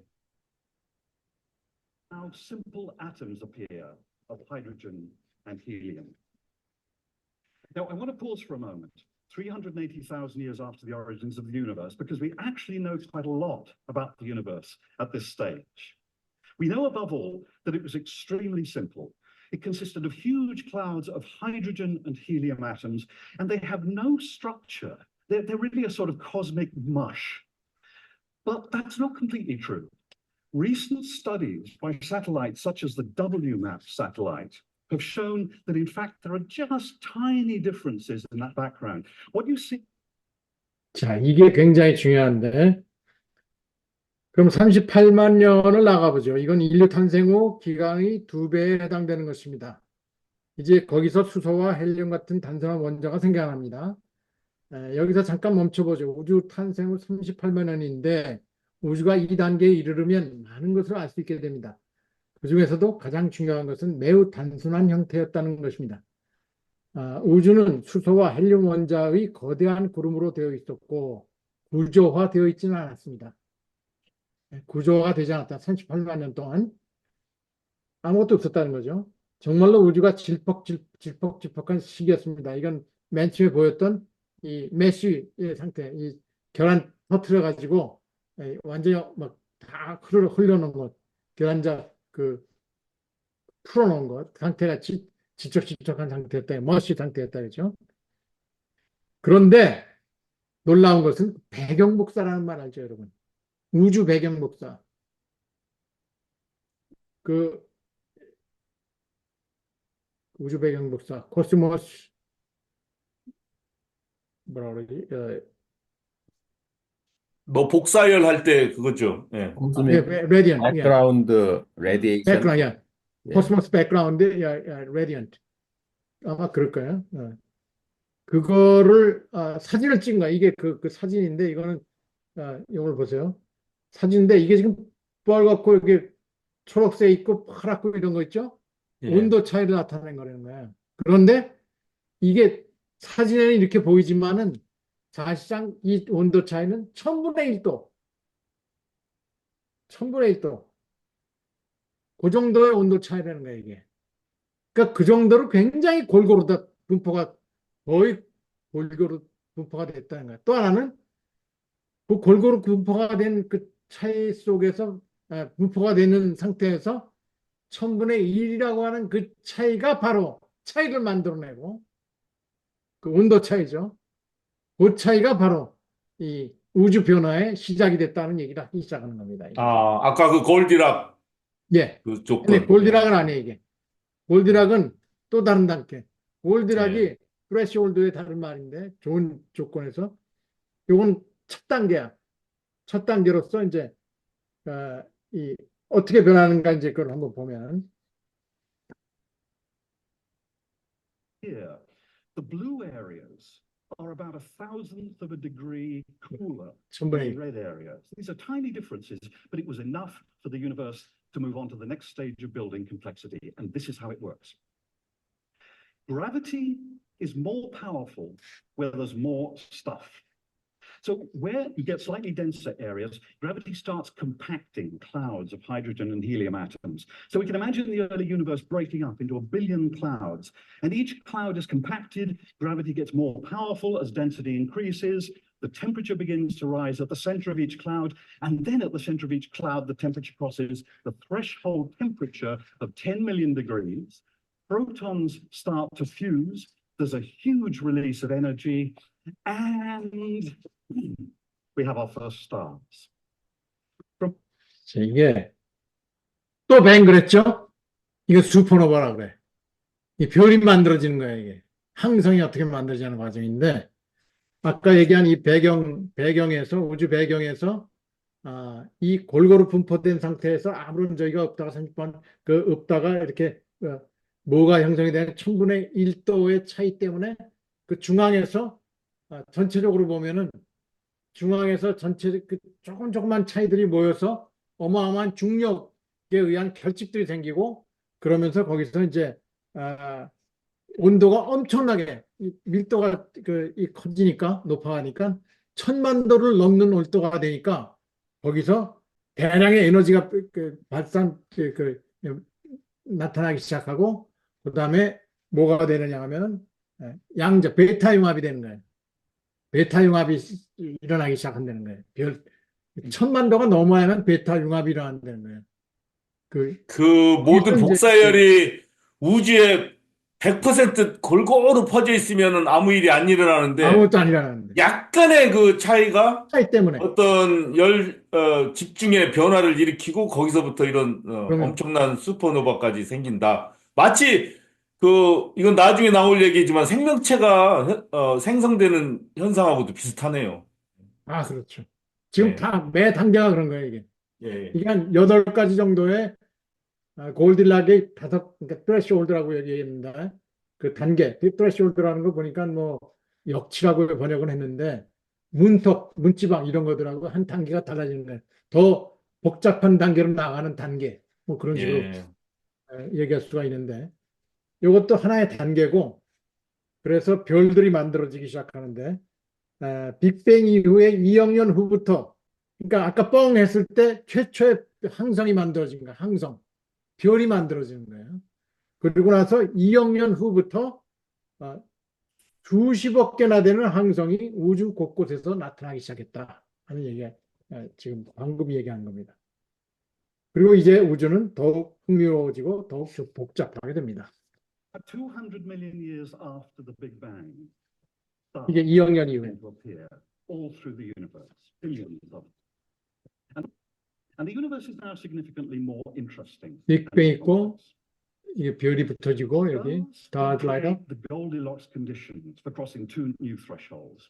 Now simple atoms appear of hydrogen and helium. Now, I want to pause for a moment, 380,000 years after the origins of the universe, because we actually know quite a lot about the universe at this stage. We know above all that it was extremely simple. It consisted of huge clouds of hydrogen and helium atoms, and they have no structure. They're really a sort of cosmic mush. But that's not completely true. Recent studies by satellites such as the WMAP satellite have shown that in fact there are just tiny differences in that background. What you see 자, 이게 굉장히 중요한데, 그럼 38만 년을 나가보죠. 이건 인류 탄생 후 기강의 2배에 해당되는 것입니다. 이제 거기서 수소와 헬륨 같은 단순한 원자가 생겨납니다. 여기서 잠깐 멈춰보죠. 우주 탄생 후 38만 년인데 우주가 이 단계에 이르르면 많은 것을 알 수 있게 됩니다. 그 중에서도 가장 중요한 것은 매우 단순한 형태였다는 것입니다. 우주는 수소와 헬륨 원자의 거대한 구름으로 되어 있었고 구조화되어 있지는 않았습니다. 구조화가 되지 않았다. 38만 년 동안 아무것도 없었다는 거죠. 정말로 우주가 질퍽질퍽한 시기였습니다. 이건 맨 처음에 보였던 이 메쉬의 상태, 이 계란 터트려 가지고 완전히 막 다 흘러놓은 것, 계란자 풀어놓은 것 상태가 질척질척한 상태였다, 머쉬 상태였다 그죠? 그런데 놀라운 것은 배경 복사라는 말 알죠, 여러분? 우주 배경 복사. 우주 배경 복사, 코스모스 뭐라 그러지? 뭐 복사열 할 때 그거죠. 예. 레디언트, background radiation. 백그라운드, 예. 코스모스 백그라운드, 레디언트. 아마 그럴 거예요. 그거를 사진을 찍은 거야. 이게 그 사진인데 이거는 이걸 보세요. 사진인데 이게 지금 빨갛고 이게 초록색 있고 파랗고 이런 거 있죠? 예. 온도 차이를 나타낸 거라는 거야. 그런데 이게 사진에는 이렇게 보이지만은 사실상 이 온도 차이는 1000분의 1도. 그 정도의 온도 차이라는 거야, 이게. 그러니까 그 정도로 굉장히 골고루 다 분포가 거의 골고루 분포가 됐다는 거야. 또 하나는 그 골고루 분포가 된 그 차이 속에서 분포가 되는 상태에서 1000분의 1이라고 하는 그 차이가 바로 차이를 만들어내고 그 온도 차이죠. 그 차이가 바로 이 우주 변화의 시작이 됐다는 얘기를 하기 시작하는 겁니다. 아까 그 골디락 예. 그 조건. 근데 골디락은 아니에요, 이게. 골디락은 또 다른 단계. 골디락이 예. threshold의 다른 말인데 좋은 조건에서 요건 첫 단계야. 첫 단계로서 이제 이 어떻게 변하는가 이제 그걸 한번 보면 here, the blue areas are about 1,000th of a degree cooler than 1000분의 the 1. red areas. These are tiny differences, but it was enough for the universe to move on to the next stage of building complexity. And this is how it works. Gravity is more powerful where there's more stuff. So where you get slightly denser areas, gravity starts compacting clouds of hydrogen and helium atoms. So we can imagine the early universe breaking up into 1 billion clouds. And each cloud is compacted, gravity gets more powerful as density increases, the temperature begins to rise at the center of each cloud, and then at the center of each cloud, the temperature crosses the threshold temperature of 10 million degrees. Protons start to fuse, there's a huge release of energy, and we have our first stars. 자, 이게 또 뱅 그랬죠? 이거 슈퍼노바라 그래. 이 별이 만들어지는 거야, 이게. 항성이 어떻게 만들어지는 과정인데 아까 얘기한 이 배경에서 우주 배경에서 이 골고루 분포된 상태에서 아무런 저희가 없다가 30번 없다가 이렇게 뭐가 형성이 되는 1000분의 1도의 차이 때문에 그 중앙에서 전체적으로 보면은 중앙에서 전체 그 조금만 차이들이 모여서 어마어마한 중력에 의한 결집들이 생기고 그러면서 거기서 이제 온도가 엄청나게 밀도가 커지니까 높아가니까 1000만 도를 넘는 온도가 되니까 거기서 대량의 에너지가 나타나기 시작하고, 그 다음에 뭐가 되느냐 하면, 양자, 베타 융합이 되는 거예요. 베타 융합이 일어나기 시작한다는 거예요. 천만도가 넘어야만 베타 융합이 일어난다는 거예요. 그 모든 이제 복사열이 우주에 100% 골고루 퍼져 있으면 아무 일이 안 일어나는데 아무것도 안 일어나는데. 약간의 그 차이가 차이 때문에. 어떤 집중의 변화를 일으키고 거기서부터 이런 그러면 엄청난 슈퍼노바까지 생긴다. 마치 이건 나중에 나올 얘기지만 생명체가 생성되는 현상하고도 비슷하네요. 그렇죠. 지금 예, 다 매 단계가 그런 거예요, 이게. 예, 이게 한 8가지 정도의 골딜락의 그러니까 트레시홀드라고 얘기합니다. 그 단계, 트레시홀드라는 거 보니까 뭐 역치라고 번역은 했는데 문지방 이런 것들하고 한 단계가 달라지는 거예요. 더 복잡한 단계로 나가는 단계, 뭐 그런 식으로 예, 얘기할 수가 있는데 이것도 하나의 단계고 그래서 별들이 만들어지기 시작하는데 빅뱅 이후에 2억 년 후부터 그러니까 아까 뻥 했을 때 최초의 항성이 만들어진 거예요. 항성. 별이 만들어지는 거예요. 그리고 나서 2억 년 후부터 수십억 개나 되는 항성이 우주 곳곳에서 나타나기 시작했다 하는 얘기가 지금 방금 얘기한 겁니다. 그리고 이제 우주는 더욱 흥미로워지고 더욱 복잡하게 됩니다. 200 million years after the Big Bang, 이게 stars 2억 년 이후에. began to appear all through the universe, billions of them. And the universe is now significantly more interesting. 빅뱅 있고 이게 별이 붙어지고 여기 Stars stars light up. create the Goldilocks conditions for crossing two new thresholds.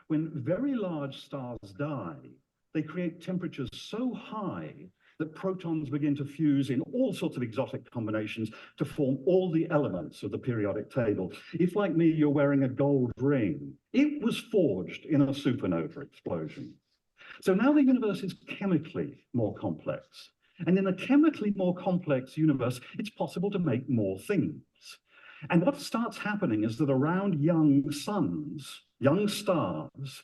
When very large stars die, they create temperatures so high that protons begin to fuse in all sorts of exotic combinations to form all the elements of the periodic table. If, like me, you're wearing a gold ring, it was forged in a supernova explosion. So now the universe is chemically more complex. And in a chemically more complex universe, it's possible to make more things. And what starts happening is that around young suns, young stars,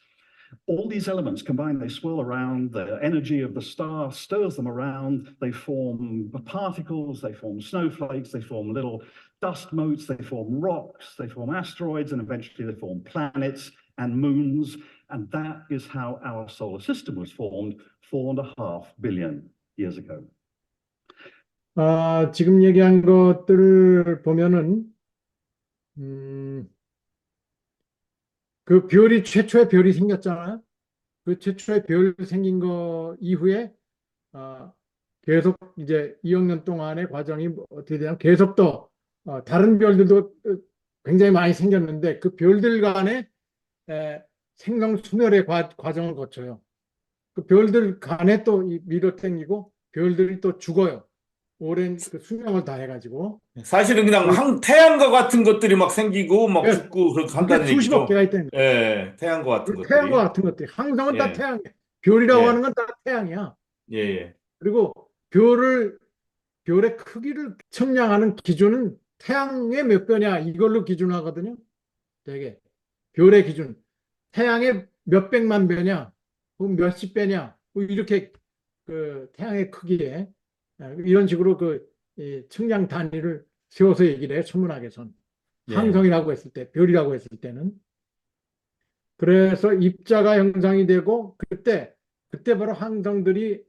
all these elements combine, they swirl around, the energy of the star stirs them around, they form particles, they form snowflakes, they form little dust motes, they form rocks, they form asteroids, and eventually they form planets and moons. And that is how our solar system was formed 4.5 billion years ago. 지금 얘기한 것들을 보면은 그 최초의 별이 생겼잖아요. 그 최초의 별 생긴 거 이후에 계속 이제 2억 년 동안의 과정이 어떻게 되냐면 계속 더 다른 별들도 굉장히 많이 생겼는데 그 별들 간의 생성 수멸의 과정을 거쳐요. 그 별들 간에 또 밀어당기고 별들이 또 죽어요. 오랜 그 수명을 다 해가지고. 사실은 그냥 태양과 같은 것들이 막 생기고 막 예, 죽고 그렇게 한다는 그게 수십억 얘기죠. 개가 있다는 거예요. 예, 태양과 같은 것들이. 태양과 같은 것들이. 항성은 다 예, 태양이야. 별이라고 예, 하는 건 다 태양이야. 예, 예. 그리고 별의 크기를 측량하는 기준은 태양의 몇 배냐 이걸로 기준하거든요. 되게 별의 기준. 태양의 몇 백만 배냐, 혹은 몇십 배냐, 뭐 이렇게 그 태양의 크기에 이런 식으로 측량 단위를 세워서 얘기를 해요. 천문학에선. 예. 항성이라고 했을 때, 별이라고 했을 때는. 그래서 입자가 형성이 되고 그때 바로 항성들이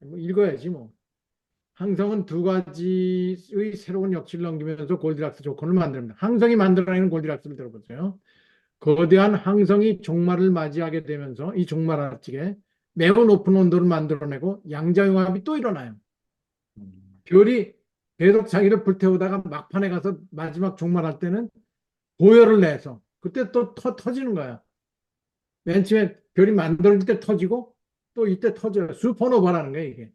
뭐 읽어야지 뭐. 항성은 2가지의 새로운 역치를 넘기면서 골디락스 조건을 만듭니다. 항성이 만들어내는 골디락스를 들어보세요. 거대한 항성이 종말을 맞이하게 되면서 이 종말 아래쪽에 매우 높은 온도를 만들어내고 양자융합이 또 일어나요. 별이 계속 자기를 불태우다가 막판에 가서 마지막 종말할 때는 고열을 내서 그때 또 터지는 거야. 맨 처음에 별이 만들어질 때 터지고 또 이때 터져요. 슈퍼노바라는 거예요, 이게.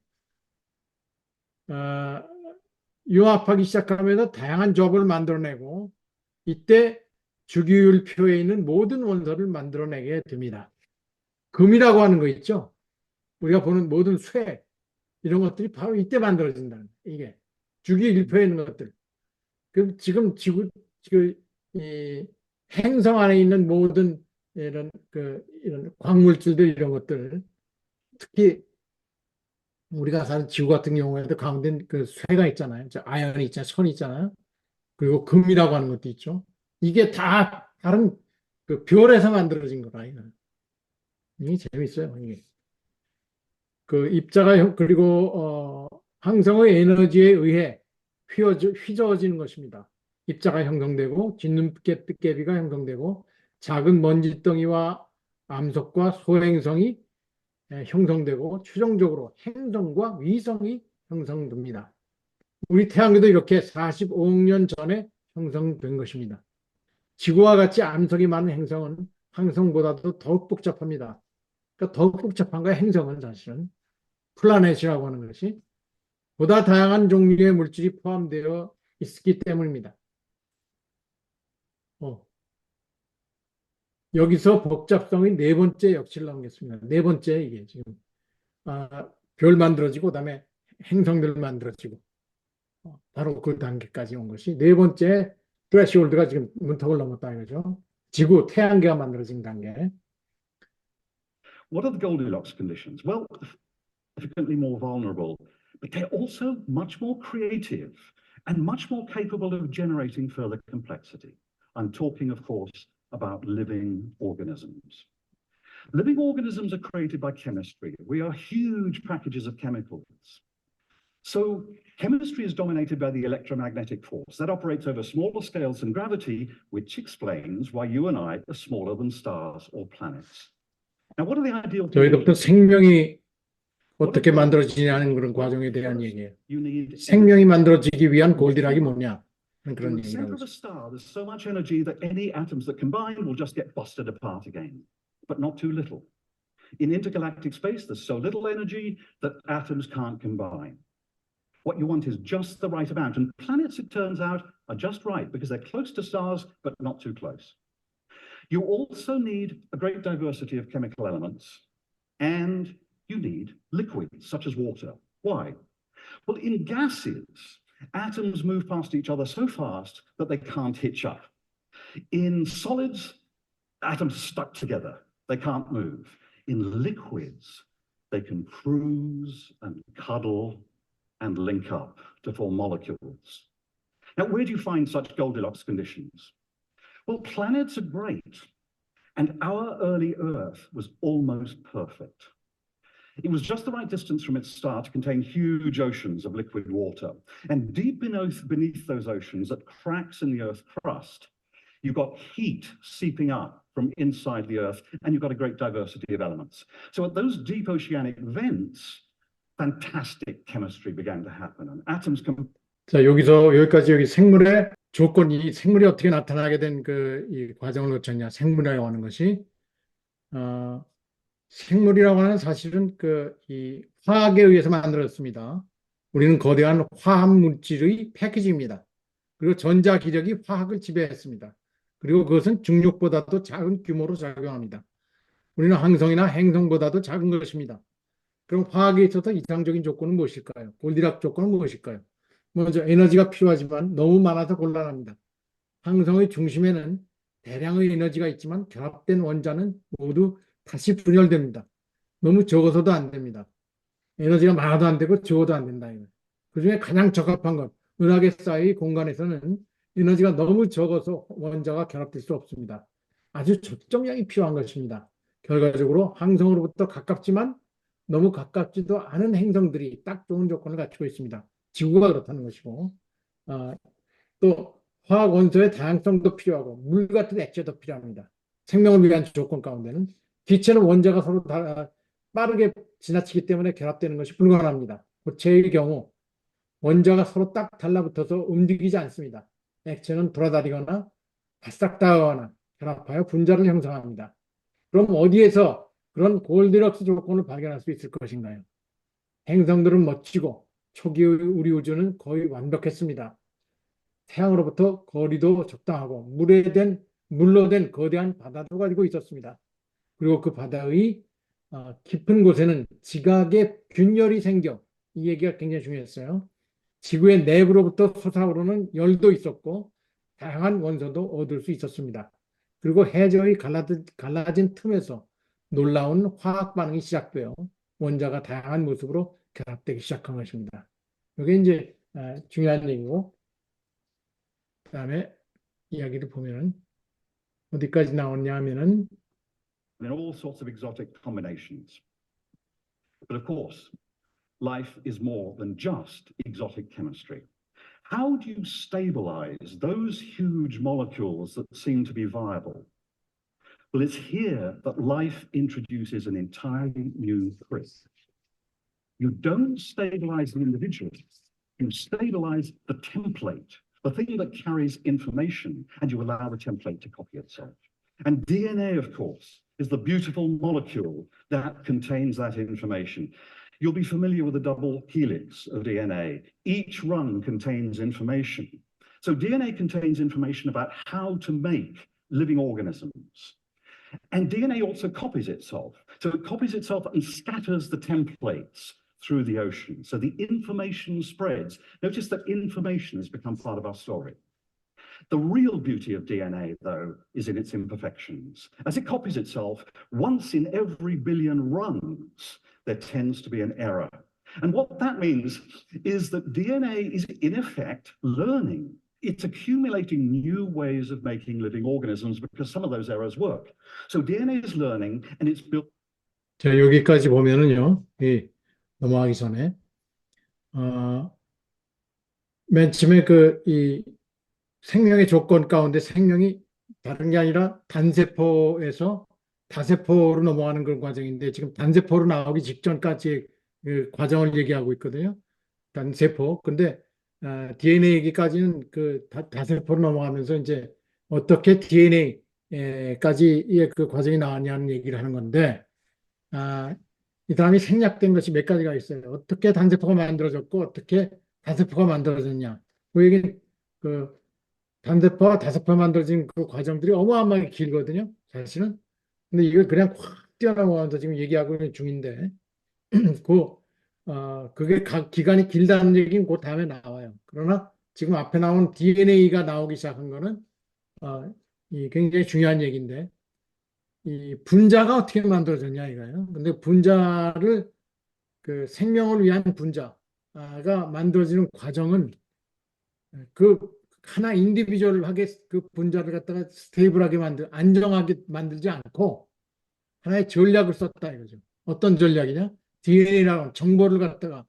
융합하기 시작하면서 다양한 조합을 만들어내고 이때 주기율표에 있는 모든 원소를 만들어내게 됩니다. 금이라고 하는 거 있죠? 우리가 보는 모든 쇠 이런 것들이 바로 이때 만들어진다는 이게 주기율표에 있는 것들. 그럼 지금 이 행성 안에 있는 모든 이런 광물질들 이런 것들 특히 우리가 사는 지구 같은 경우에도 가운데 그 쇠가 있잖아요. 아연이 있잖아요. 선이 있잖아요. 그리고 금이라고 하는 것도 있죠. 이게 다 다른 그 별에서 만들어진 거라. 이게 재밌어요. 이게. 그 그리고 항성의 에너지에 의해 휘저어지는 것입니다. 입자가 형성되고 진눈깨비가 형성되고 작은 먼지덩이와 암석과 소행성이 형성되고 최종적으로 행성과 위성이 형성됩니다. 우리 태양계도 이렇게 45억 년 전에 형성된 것입니다. 지구와 같이 암석이 많은 행성은 항성보다도 더욱 복잡합니다. 그러니까 더욱 복잡한 거야, 행성은 사실은. 플라넷이라고 하는 것이 보다 다양한 종류의 물질이 포함되어 있기 때문입니다. 여기서 복잡성의 네 번째 역치를 남겼습니다. 네 번째 이게 지금 별 만들어지고 그다음에 행성들 만들어지고 바로 그 단계까지 온 것이 네 번째 threshold가 지금 문턱을 넘었다 이거죠. 지구, 태양계가 만들어진 단계. What are the Goldilocks conditions? Well, significantly more vulnerable, but they're also much more creative and much more capable of generating further complexity. I'm talking, of course, about living organisms. Living organisms are created by chemistry. We are huge packages of chemicals. So chemistry is dominated by the electromagnetic force that operates over smaller scales than gravity, which explains why you and I are smaller than stars or planets. Now, what are the ideal 저희부터 conditions? 생명이 어떻게 만들어지냐는 그런 과정에 대한 얘기예요. You need 생명이 만들어지기 위한 골디락이 뭐냐? 그런 In the 얘기를 center 하고 of a 있어요. star, there's so much energy that any atoms that combine will just get busted apart again, but not too little. In intergalactic space, there's so little energy that atoms can't combine. What you want is just the right amount, and planets, it turns out, are just right because they're close to stars, but not too close. You also need a great diversity of chemical elements, and you need liquids, such as water. Why? Well, in gases, atoms move past each other so fast that they can't hitch up. In solids, atoms are stuck together. They can't move. In liquids, they can cruise and cuddle and link up to form molecules. Now, where do you find such Goldilocks conditions? Well, planets are great, and our early Earth was almost perfect. It was just the right distance from its star to contain huge oceans of liquid water. And deep beneath those oceans, at cracks in the Earth's crust, you've got heat seeping up from inside the Earth, and you've got a great diversity of elements. So at those deep oceanic vents, fantastic chemistry began to happen, and atoms come. 자, 여기까지 여기 생물의 조건이 생물이 어떻게 나타나게 된 이 과정을 거쳤냐? 생물이라고 하는 것이 생물이라고 하는 사실은 이 화학에 의해서 만들어졌습니다. 우리는 거대한 화학 물질의 패키지입니다. 그리고 전자 기력이 화학을 지배했습니다. 그리고 그것은 중력보다도 작은 규모로 작용합니다. 우리는 항성이나 행성보다도 작은 것입니다. 그럼 화학에 있어서 이상적인 조건은 무엇일까요? 골디락 조건은 무엇일까요? 먼저 에너지가 필요하지만 너무 많아서 곤란합니다. 항성의 중심에는 대량의 에너지가 있지만 결합된 원자는 모두 다시 분열됩니다. 너무 적어서도 안 됩니다. 에너지가 많아도 안 되고 적어도 안 된다. 그중에 가장 적합한 건 은하계 사이의 공간에서는 에너지가 너무 적어서 원자가 결합될 수 없습니다. 아주 적정량이 필요한 것입니다. 결과적으로 항성으로부터 가깝지만 너무 가깝지도 않은 행성들이 딱 좋은 조건을 갖추고 있습니다. 지구가 그렇다는 것이고 또 화학 원소의 다양성도 필요하고 물 같은 액체도 필요합니다. 생명을 위한 조건 가운데는 기체는 원자가 서로 빠르게 지나치기 때문에 결합되는 것이 불가능합니다. 고체의 경우 원자가 서로 딱 달라붙어서 움직이지 않습니다. 액체는 돌아다니거나 바싹 다가거나 결합하여 분자를 형성합니다. 그럼 어디에서 그런 골디락스 조건을 발견할 수 있을 것인가요? 행성들은 멋지고 초기의 우리 우주는 거의 완벽했습니다. 태양으로부터 거리도 적당하고 물로 된 거대한 바다도 가지고 있었습니다. 그리고 그 바다의 깊은 곳에는 지각의 균열이 생겨 이 얘기가 굉장히 중요했어요. 지구의 내부로부터 솟아오르는 열도 있었고 다양한 원소도 얻을 수 있었습니다. 그리고 해저의 갈라진 틈에서 놀라운 화학 반응이 시작되어 원자가 다양한 모습으로 결합되기 시작한 것입니다. 이게 이제 중요한 얘기고, 그다음에 이야기를 보면은 어디까지 나오냐 하면은 in all sorts of exotic combinations. But of course, life is more than just exotic chemistry. How do you stabilize those huge molecules that seem to be viable? Well, it's here that life introduces an entirely new trick. You don't stabilize the individual, you stabilize the template, the thing that carries information, and you allow the template to copy itself. And DNA, of course, is the beautiful molecule that contains that information. You'll be familiar with the double helix of DNA. Each run contains information. So DNA contains information about how to make living organisms. And DNA also copies itself. So it copies itself and scatters the templates through the ocean. So the information spreads. Notice that information has become part of our story. The real beauty of DNA, though, is in its imperfections. As it copies itself, once in every billion runs, there tends to be an error. And what that means is that DNA is, in effect, learning. It's accumulating new ways of making living organisms because some of those errors work. So DNA is learning and it's built. 자, 여기까지 보면은요, 넘어가기 전에, 맨 처음에 이 생명의 조건 가운데 생명이 다른 게 아니라 단세포에서 다세포로 넘어가는 그런 과정인데 지금 단세포로 나오기 직전까지 그 과정을 얘기하고 있거든요. 단세포. 근데 DNA 얘기까지는 그 다세포로 넘어가면서 이제 어떻게 DNA까지의 그 과정이 나왔냐는 얘기를 하는 건데 이 다음에 생략된 것이 몇 가지가 있어요. 어떻게 단세포가 만들어졌고 어떻게 다세포가 만들어졌냐. 그 얘기는 그 단세포와 다세포가 만들어진 그 과정들이 어마어마하게 길거든요. 사실은. 근데 이걸 그냥 확 뛰어넘어가면서 지금 얘기하고 있는 중인데 그게 기간이 길다는 얘기는 그 다음에 나와요. 그러나 지금 앞에 나온 DNA가 나오기 시작한 거는 이 굉장히 중요한 얘기인데 이 분자가 어떻게 만들어졌냐 이거예요. 근데 분자를 그 생명을 위한 분자가 만들어지는 과정은 그 하나 인디비주얼하게 그 분자를 갖다가 스테이블하게 안정하게 만들지 않고 하나의 전략을 썼다 이거죠. 어떤 전략이냐? DNA라는 정보를 갖다가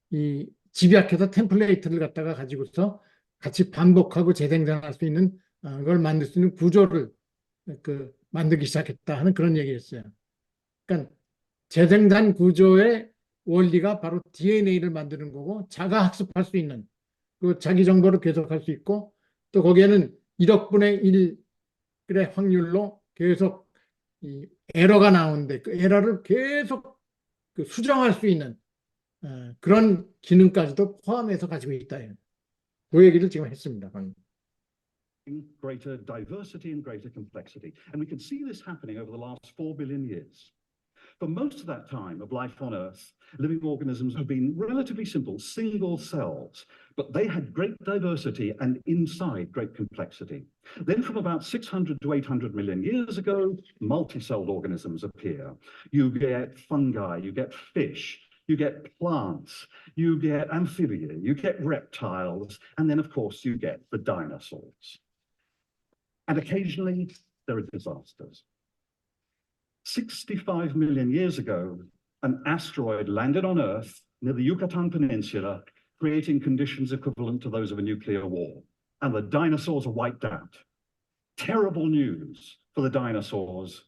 이 집약해서 템플레이트를 갖다가 가지고서 같이 반복하고 재생산할 수 있는 걸 만들 수 있는 구조를 만들기 시작했다 하는 그런 얘기였어요. 그러니까 재생산 구조의 원리가 바로 DNA를 만드는 거고 자가 학습할 수 있는 그 자기 정보를 계속할 수 있고 또 거기에는 1억 분의 1의 확률로 계속 이 에러가 나오는데 그 에러를 계속 수정할 수 있는 그런 기능까지도 포함해서 가지고 있다. 그 얘기를 지금 했습니다. Greater diversity and greater complexity. And we can see this happening over the last 4 billion years. For most of that time of life on Earth, living organisms have been relatively simple, single cells, but they had great diversity and inside great complexity. Then from about 600 to 800 million years ago, multi-celled organisms appear. You get fungi, you get fish, you get plants, you get amphibia, you get reptiles, and then of course you get the dinosaurs. And occasionally there are disasters. 65 million years ago, an asteroid landed on Earth near the Yucatan Peninsula, creating conditions equivalent to those of a nuclear war. And the dinosaurs are wiped out. Terrible news for the dinosaurs,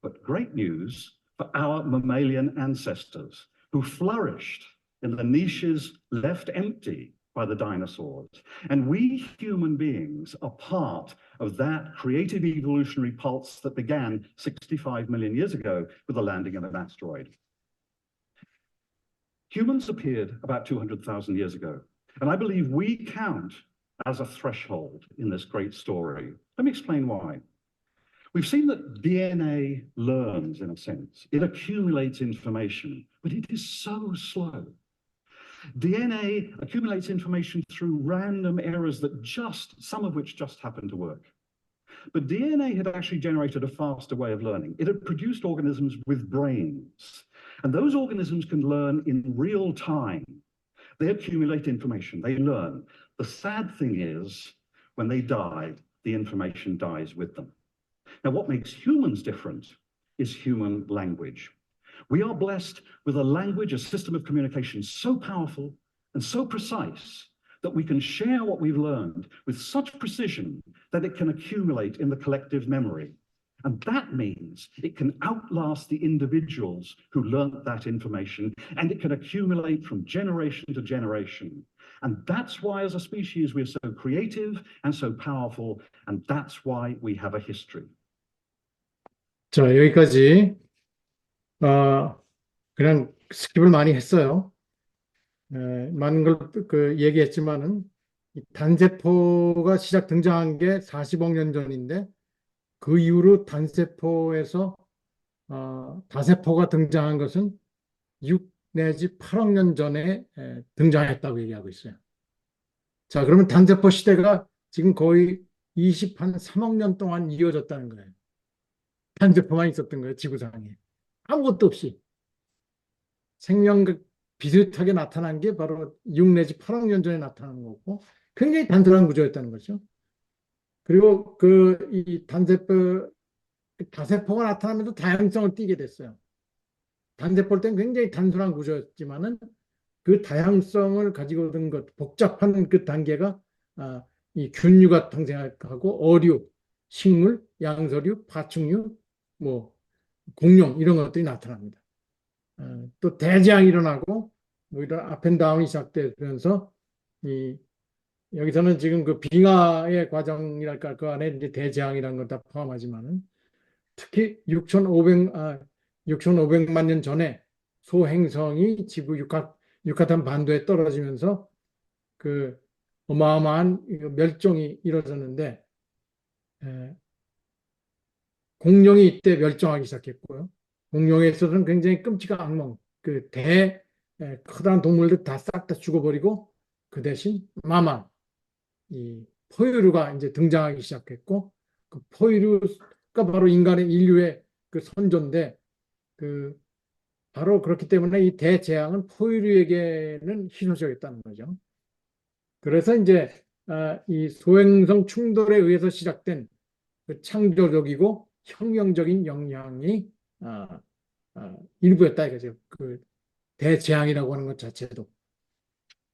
but great news for our mammalian ancestors who flourished in the niches left empty by the dinosaurs. And we human beings are part of that creative evolutionary pulse that began 65 million years ago with the landing of an asteroid. Humans appeared about 200,000 years ago, and I believe we count as a threshold in this great story. Let me explain why. We've seen that DNA learns, in a sense. It accumulates information, but it is so slow. DNA accumulates information through random errors that some of which just happen to work. But DNA had actually generated a faster way of learning. It had produced organisms with brains. And those organisms can learn in real time. They accumulate information, they learn. The sad thing is, when they die, the information dies with them. Now, what makes humans different is human language. We are blessed with a language, a system of communication so powerful and so precise that we can share what we've learned with such precision that it can accumulate in the collective memory. And that means it can outlast the individuals who learnt that information, and it can accumulate from generation to generation. And that's why, as a species, we're so creative and so powerful, and that's why we have a history. 자, 여기까지 그냥 스킵을 많이 했어요. 많은 걸 얘기했지만은 이 단세포가 시작 등장한 게 40억 년 전인데 그 이후로 단세포에서 다세포가 등장한 것은 6 내지 8억 년 전에 등장했다고 얘기하고 있어요. 자, 그러면 단세포 시대가 지금 거의 23억 년 동안 이어졌다는 거예요. 단세포만 있었던 거예요, 지구상에. 아무것도 없이. 생명과 비슷하게 나타난 게 바로 6 내지 8억 년 전에 나타난 거고, 굉장히 단순한 구조였다는 거죠. 그리고 이 다세포가 나타나면서 다양성을 띠게 됐어요. 단세포일 땐 굉장히 단순한 구조였지만은 그 다양성을 가지고 있는 것, 복잡한 그 단계가 이 균류가 탄생하고 어류, 식물, 양서류, 파충류, 뭐 공룡 이런 것들이 나타납니다. 또 대재앙이 일어나고 뭐 이런 업앤다운이 시작되면서 여기서는 지금 그 빙하의 과정이랄까 그 안에 이제 대재앙이라는 걸 다 포함하지만은 특히 6,500만 년 전에 소행성이 지구 유카탄 반도에 떨어지면서 그 어마어마한 멸종이 이루어졌는데 공룡이 이때 멸종하기 시작했고요. 공룡에 있어서는 굉장히 끔찍한 악몽, 커다란 동물들 다 싹 다 죽어버리고 그 대신 마만, 이 포유류가 이제 등장하기 시작했고 그 포유류가 바로 인류의 그 선조인데 바로 그렇기 때문에 이 대재앙은 포유류에게는 희소적이었다는 거죠. 그래서 이제 이 소행성 충돌에 의해서 시작된 그 창조적이고 혁명적인 영향이 일부였다 이거죠. 그 대재앙이라고 하는 것 자체도.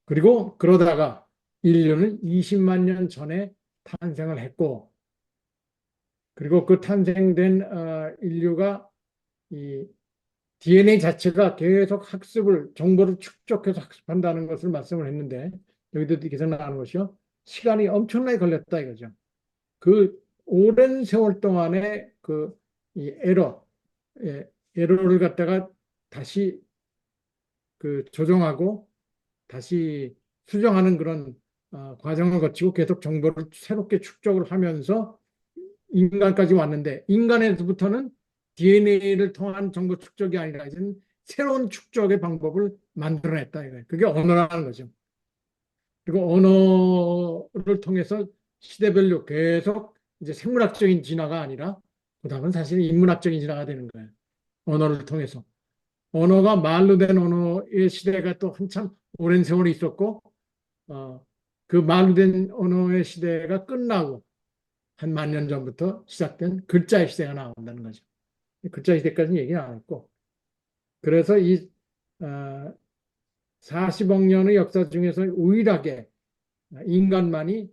그리고 그러다가 인류는 20만 년 전에 탄생을 했고, 그리고 그 탄생된 인류가 이 DNA 자체가 계속 정보를 축적해서 학습한다는 것을 말씀을 했는데, 여기도 계속 나가는 것이요. 시간이 엄청나게 걸렸다 이거죠. 그 오랜 세월 동안에 이 에러를 갖다가 다시 조정하고 다시 수정하는 그런 과정을 거치고 계속 정보를 새롭게 축적을 하면서 인간까지 왔는데, 인간에서부터는 DNA를 통한 정보 축적이 아니라 이제는 새로운 축적의 방법을 만들어냈다 이거예요. 그게 언어라는 거죠. 그리고 언어를 통해서 시대별로 계속 이제 생물학적인 진화가 아니라 그다음은 사실 인문학적인 진화가 되는 거예요. 언어를 통해서. 언어가 말로 된 언어의 시대가 또 한참 오랜 세월이 있었고, 그 말로 된 언어의 시대가 끝나고 한 10,000년 전부터 시작된 글자의 시대가 나온다는 거죠. 글자 시대까지는 얘기 안 했고, 그래서 이 40억 년의 역사 중에서 유일하게 인간만이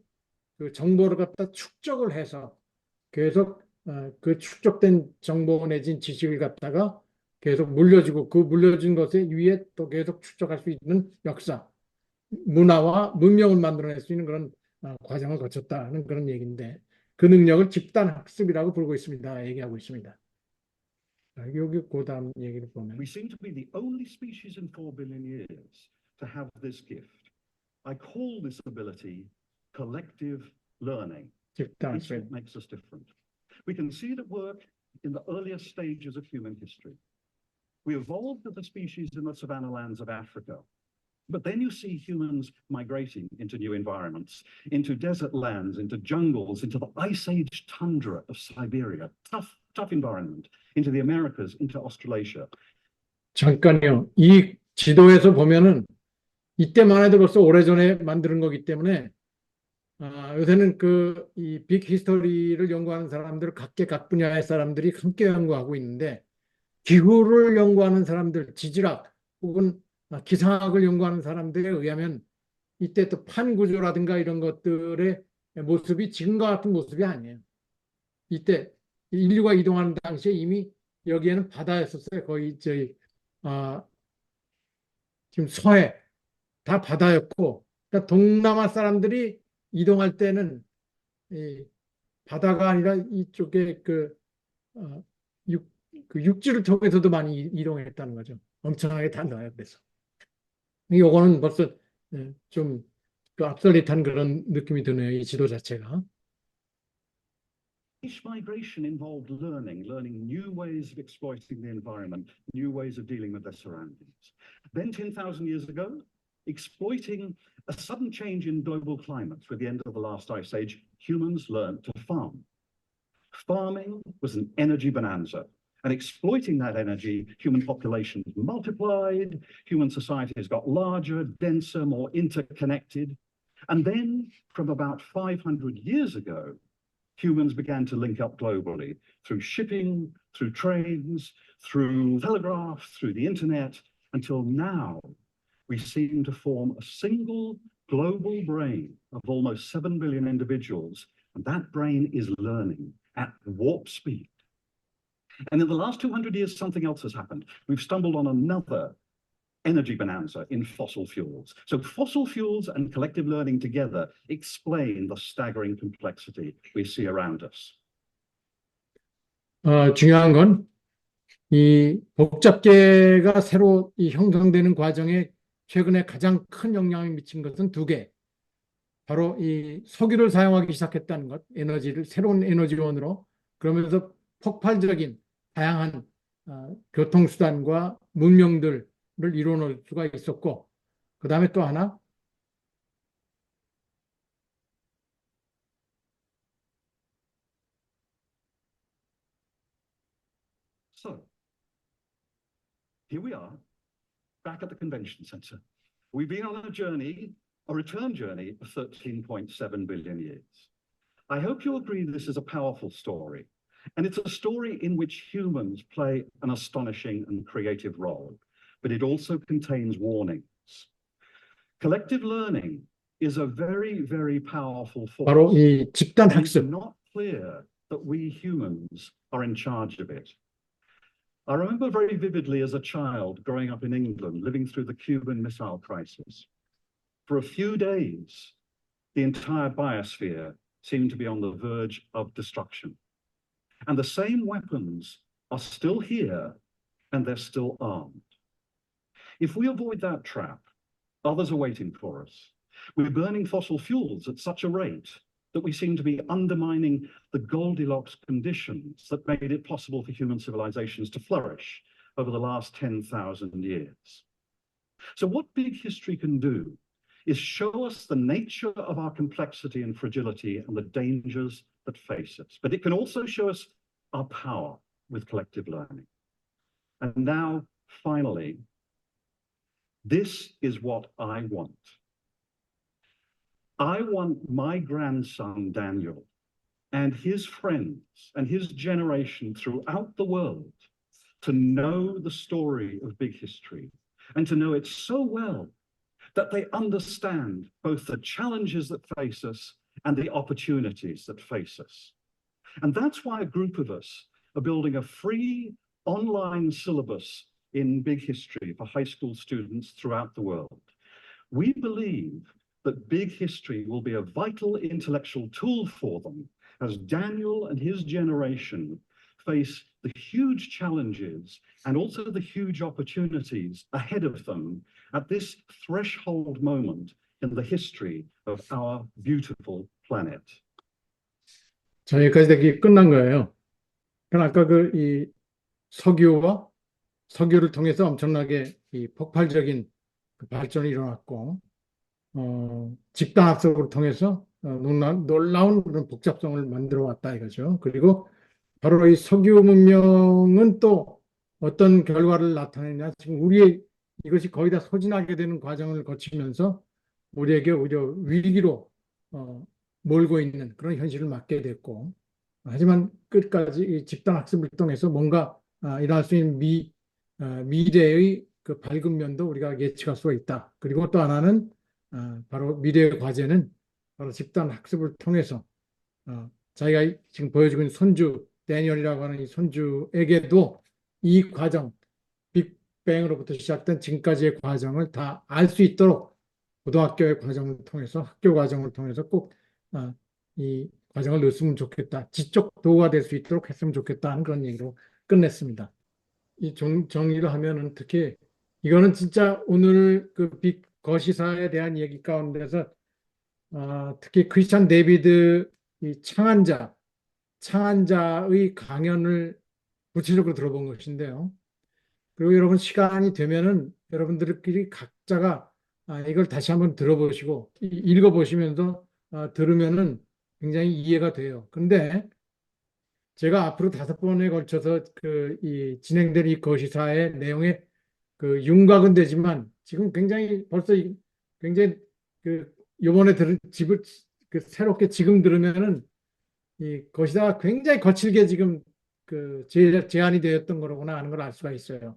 그 정보를 갖다 축적을 해서 계속 그 축적된 정보 내진 지식을 갖다가 계속 물려주고 그 물려준 것에 위에 또 계속 축적할 수 있는 역사, 문화와 문명을 만들어낼 수 있는 그런 과정을 거쳤다는 그런 얘기인데, 그 능력을 집단 학습이라고 부르고 있습니다. 얘기하고 있습니다. 여기 그다음 얘기를 보면 We seem to be the only species in 4 billion years to have this gift. I call this ability collective learning. 집단 It's what 학습. makes us different. We can see it at work in the earliest stages of human history. We evolved as a species in the savanna lands of Africa. But then you see humans migrating into new environments, into desert lands, into jungles, into the ice age tundra of Siberia, tough environment, into the Americas, into Australasia. 잠깐요. 이 지도에서 보면은 이때만 해도 벌써 오래전에 만드는 거기 때문에 요새는 이 빅 히스토리를 연구하는 사람들, 각 분야의 사람들이 함께 연구하고 있는데 기후를 연구하는 사람들, 지질학 혹은 기상학을 연구하는 사람들에 의하면 이때 또 판구조라든가 이런 것들의 모습이 지금과 같은 모습이 아니에요. 이때 인류가 이동하는 당시에 이미 여기에는 바다였었어요. 거의 지금 서해 다 바다였고, 그러니까 동남아 사람들이 이동할 때는 이 바다가 아니라 이쪽에 어, 육, 육지를 통해서도 많이 이동했다는 거죠. 엄청나게 달라요. 그래서 이거는 벌써 좀 앞설릿한 그런 느낌이 드네요. 이 지도 자체가. Each migration involved learning new ways of exploiting the environment, new ways of dealing with their surroundings. Then 10,000 years ago, exploiting a sudden change in global climates with the end of the last ice age, humans learned to farm. Farming was an energy bonanza, and exploiting that energy, human populations multiplied, human societies got larger, denser, more interconnected. And then from about 500 years ago, humans began to link up globally through shipping, through trains, through telegraph, through the internet, until now we seem to form a single global brain of almost 7 billion individuals, and that brain is learning at warp speed. And in the last 200 years, something else has happened. We've stumbled on another energy bonanza in fossil fuels. So fossil fuels and collective learning together explain the staggering complexity we see around us. 중요한 건 이 복잡계가 새로 이 형성되는 과정에 최근에 가장 큰 영향을 미친 것은 두 개. 바로 이 석유를 사용하기 시작했다는 것, 에너지를 새로운 에너지원으로, 그러면서 폭발적인 다양한 교통수단과 문명들을 이뤄놓을 수가 있었고, 그 다음에 또 하나, So, here we are, back at the convention center. We've been on a journey, a return journey of 13.7 billion years. I hope you agree this is a powerful story, and it's a story in which humans play an astonishing and creative role, but it also contains warnings. Collective learning is a very, very powerful 바로 force, 이 집단 and it's 학습. not clear that we humans are in charge of it. I remember very vividly as a child growing up in England, living through the Cuban Missile Crisis. For a few days, the entire biosphere seemed to be on the verge of destruction. And the same weapons are still here, and they're still armed. If we avoid that trap, others are waiting for us. We're burning fossil fuels at such a rate that we seem to be undermining the Goldilocks conditions that made it possible for human civilizations to flourish over the last 10,000 years. So what big history can do is show us the nature of our complexity and fragility and the dangers that face us. But it can also show us our power with collective learning. And now, finally, this is what I want. I want my grandson, Daniel, and his friends and his generation throughout the world to know the story of big history and to know it so well that they understand both the challenges that face us and the opportunities that face us. And that's why a group of us are building a free online syllabus in big history for high school students throughout the world. We believe that big history will be a vital intellectual tool for them as Daniel and his generation face the huge challenges and also the huge opportunities ahead of them at this threshold moment in the history of our beautiful planet. 자, 여기까지 되게 끝난 거예요. 그럼 아까 이 석유를 통해서 엄청나게 이 폭발적인 발전이 일어났고, 집단 학습을 통해서 놀라운 그런 복잡성을 만들어 왔다 이거죠. 그리고 바로 이 석유 문명은 또 어떤 결과를 나타내냐. 지금 우리의 이것이 거의 다 소진하게 되는 과정을 거치면서 우리에게 오히려 위기로 몰고 있는 그런 현실을 맞게 됐고, 하지만 끝까지 이 집단 학습을 통해서 뭔가 일어날 수 있는 미래의 그 밝은 면도 우리가 예측할 수가 있다. 그리고 또 하나는 바로 미래의 과제는 바로 집단 학습을 통해서 자기가 지금 보여주고 있는 손주 데니얼이라고 하는 이 손주에게도 이 과정, 빅뱅으로부터 시작된 지금까지의 과정을 다 알 수 있도록 고등학교의 과정을 통해서 학교 과정을 통해서 꼭 이 과정을 넣었으면 좋겠다. 지적 도구가 될 수 있도록 했으면 좋겠다 하는 그런 얘기로 끝냈습니다. 이 정리를 하면은 특히 이거는 진짜 오늘 그 빅 거시사에 대한 얘기 가운데서 특히 크리스찬 데이비드 이 창안자의 강연을 구체적으로 들어본 것인데요. 그리고 여러분 시간이 되면은 여러분들끼리 각자가 이걸 다시 한번 들어보시고 읽어보시면서 들으면은 굉장히 이해가 돼요. 근데 제가 앞으로 5번에 걸쳐서 이 진행될 이 거시사의 내용에 그 윤곽은 되지만 지금 굉장히 벌써 굉장히 그 요번에 들은 집을 그 새롭게 지금 들으면은 이 거시사가 굉장히 거칠게 지금 그 제안이 되었던 거로구나 하는 걸 알 수가 있어요.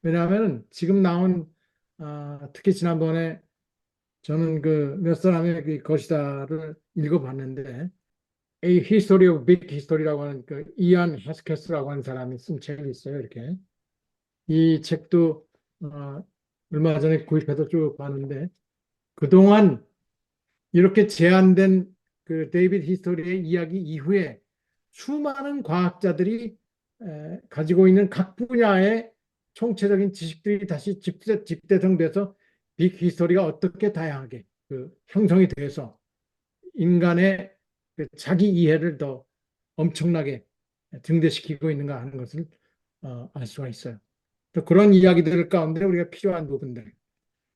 왜냐하면 지금 나온 특히 지난번에 저는 그 몇 사람의 그 거시다를 읽어봤는데 A History of Big History라고 하는 그 이안 헤스케스라고 하는 사람이 쓴 책이 있어요. 이렇게 이 책도 얼마 전에 구입해서 쭉 봤는데 그동안 이렇게 제안된 그 데이비드 히스토리의 이야기 이후에 수많은 과학자들이 가지고 있는 각 분야의 총체적인 지식들이 다시 집대성돼서 빅 히스토리가 어떻게 다양하게 그 형성이 돼서 인간의 그 자기 이해를 더 엄청나게 증대시키고 있는가 하는 것을 알 수가 있어요. 또 그런 이야기들 가운데 우리가 필요한 부분들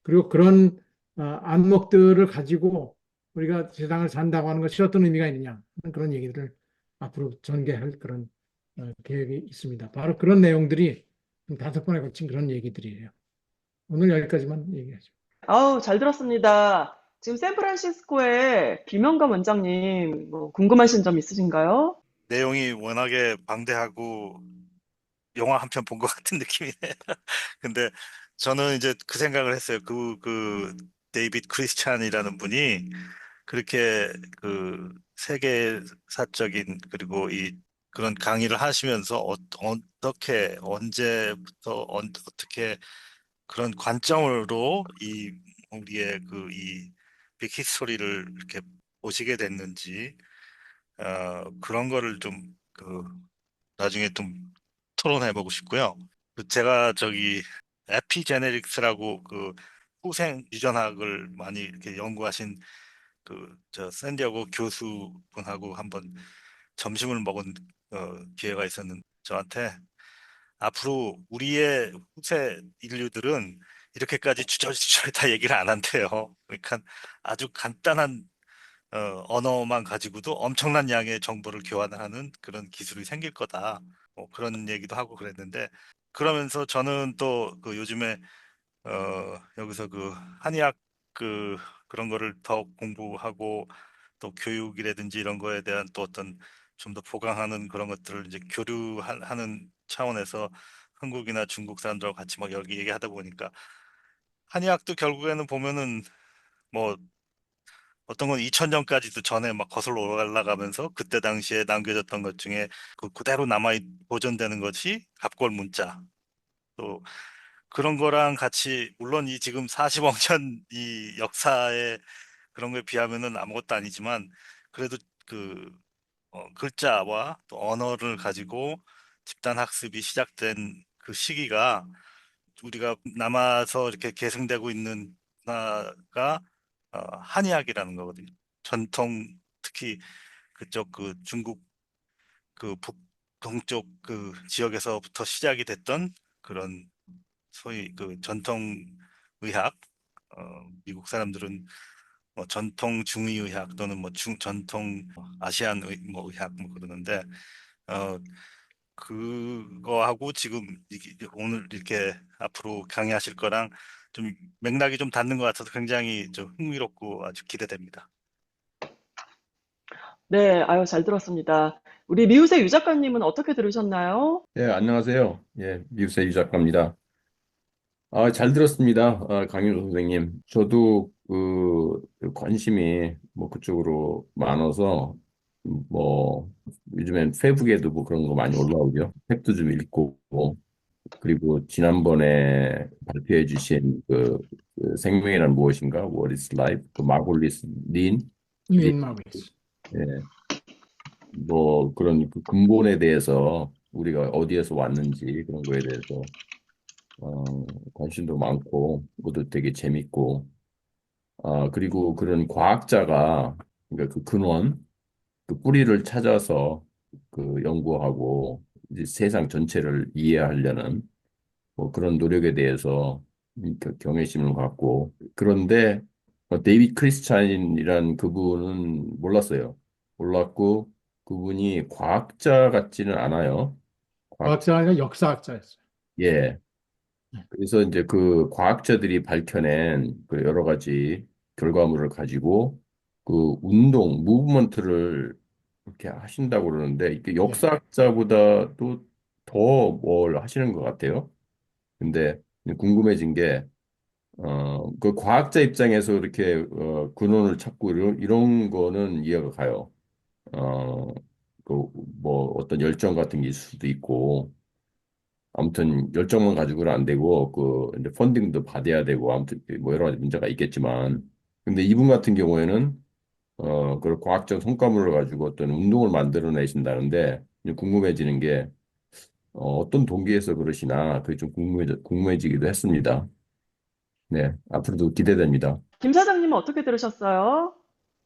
그리고 그런 안목들을 가지고 우리가 세상을 산다고 하는 것이 어떤 의미가 있느냐 하는 그런 얘기들을 앞으로 전개할 그런 계획이 있습니다. 바로 그런 내용들이 5번에 걸친 그런 얘기들이에요. 오늘 여기까지만 얘기하죠. 아우, 잘 들었습니다. 지금 샌프란시스코의 김영감 원장님, 뭐 궁금하신 점 있으신가요? 내용이 워낙에 방대하고 영화 한 편 본 것 같은 느낌이네. 근데 저는 이제 그 생각을 했어요. 데이빗 크리스찬이라는 분이 그렇게 그 세계사적인 그리고 그런 강의를 하시면서 어떻게 언제부터 어떻게 그런 관점으로 우리의 이 빅히스토리를 이렇게 보시게 됐는지 그런 거를 좀 나중에 좀 토론해보고 싶고요. 제가 에피제네릭스라고 후생 유전학을 많이 이렇게 연구하신 저 샌디에고 교수분하고 한번 점심을 먹은 기회가 있었는데 저한테 앞으로 우리의 후세 인류들은 이렇게까지 주저주저 다 얘기를 안 한대요. 그러니까 아주 간단한 언어만 가지고도 엄청난 양의 정보를 교환하는 그런 기술이 생길 거다. 그런 얘기도 하고 그랬는데 그러면서 저는 또 요즘에 여기서 한의학 그런 거를 더 공부하고 또 교육이라든지 이런 거에 대한 또 어떤 좀 더 보강하는 그런 것들을 이제 교류하는 차원에서 한국이나 중국 사람들하고 같이 막 여기 얘기하다 보니까 한의학도 결국에는 보면은 뭐 어떤 건 2000년까지도 전에 막 거슬러 올라가면서 그때 당시에 남겨졌던 것 중에 그대로 보존되는 것이 갑골 문자 또 그런 거랑 같이 물론 이 지금 40억 년 이 역사의 그런 거에 비하면은 아무것도 아니지만 그래도 글자와 또 언어를 가지고 집단 학습이 시작된 그 시기가 우리가 남아서 이렇게 계승되고 있는 문화가 한의학이라는 거거든요. 전통 특히 그쪽 중국 북동쪽 지역에서부터 시작이 됐던 그런 소위 전통 의학 미국 사람들은 뭐 전통 중의의학 또는 뭐 전통 아시안 의학 뭐 그러는데 어, 그거하고 지금 오늘 이렇게 앞으로 강의하실 거랑 좀 맥락이 좀 닿는 것 같아서 굉장히 좀 흥미롭고 아주 기대됩니다. 네, 아유, 잘 들었습니다. 우리 미우새 유 작가님은 어떻게 들으셨나요? 예, 안녕하세요. 예, 미우새 유 작가입니다. 잘 들었습니다. 강윤 선생님. 저도 관심이 뭐 그쪽으로 많아서 뭐 요즘엔 페이북에도 뭐 그런 거 많이 올라오죠. 책도 좀 읽고 그리고 지난번에 발표해 주신 그 생명이란 무엇인가? What is life? 그 마골리스 린 린 마비스. 예, 뭐 그런 그 근본에 대해서 우리가 어디에서 왔는지 그런 거에 대해서 관심도 많고 그것도 되게 재밌고 그리고 그런 과학자가 그러니까 그 근원 그 뿌리를 찾아서 그 연구하고 이제 세상 전체를 이해하려는 뭐 그런 노력에 대해서 경외심을 갖고 그런데 데이비드 크리스찬이란 그분은 몰랐어요. 몰랐고 그분이 과학자 같지는 않아요. 과학, 과학자가 아니라 역사학자였어요. 예. 그래서 이제 그 과학자들이 밝혀낸 그 여러 가지 결과물을 가지고 그 운동, 무브먼트를 이렇게 하신다고 그러는데 이게 예. 역사학자보다도 더 뭘 하시는 것 같아요. 근데 궁금해진 게, 그 과학자 입장에서 이렇게, 근원을 찾고 이런 거는 이해가 가요. 어, 그, 뭐, 어떤 열정 같은 게 있을 수도 있고, 아무튼 열정만 가지고는 안 되고, 이제 펀딩도 받아야 되고, 아무튼 뭐 여러 가지 문제가 있겠지만, 근데 이분 같은 경우에는, 그 과학적 성과물을 가지고 어떤 운동을 만들어내신다는데, 이제 궁금해지는 게, 어떤 동기에서 그러시나, 그게 좀 궁금해지기도 했습니다. 네, 앞으로도 기대됩니다. 김 사장님은 어떻게 들으셨어요?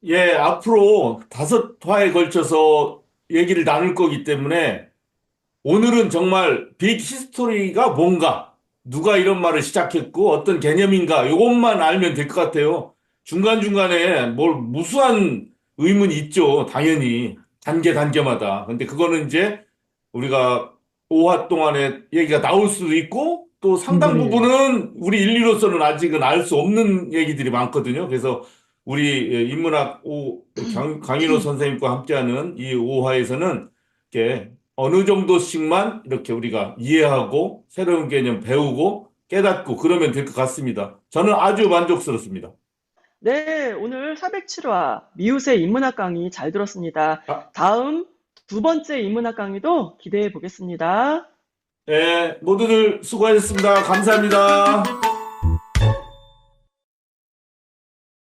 예, 앞으로 5화에 걸쳐서 얘기를 나눌 거기 때문에 오늘은 정말 빅 히스토리가 뭔가, 누가 이런 말을 시작했고 어떤 개념인가, 이것만 알면 될 것 같아요. 중간중간에 뭘 무수한 의문이 있죠. 당연히. 단계마다. 근데 그거는 이제 우리가 5화 동안에 얘기가 나올 수도 있고 또 상당 충분히 부분은 우리 인류로서는 아직은 알 수 없는 얘기들이 많거든요. 그래서 우리 인문학 강인호 선생님과 함께하는 이 5화에서는 이렇게 어느 정도씩만 이렇게 우리가 이해하고 새로운 개념 배우고 깨닫고 그러면 될 것 같습니다. 저는 아주 만족스럽습니다. 네, 오늘 407화 미우새 인문학 강의 잘 들었습니다. 아, 다음 2번째 인문학 강의도 기대해 보겠습니다. 네, 모두들 수고하셨습니다. 감사합니다.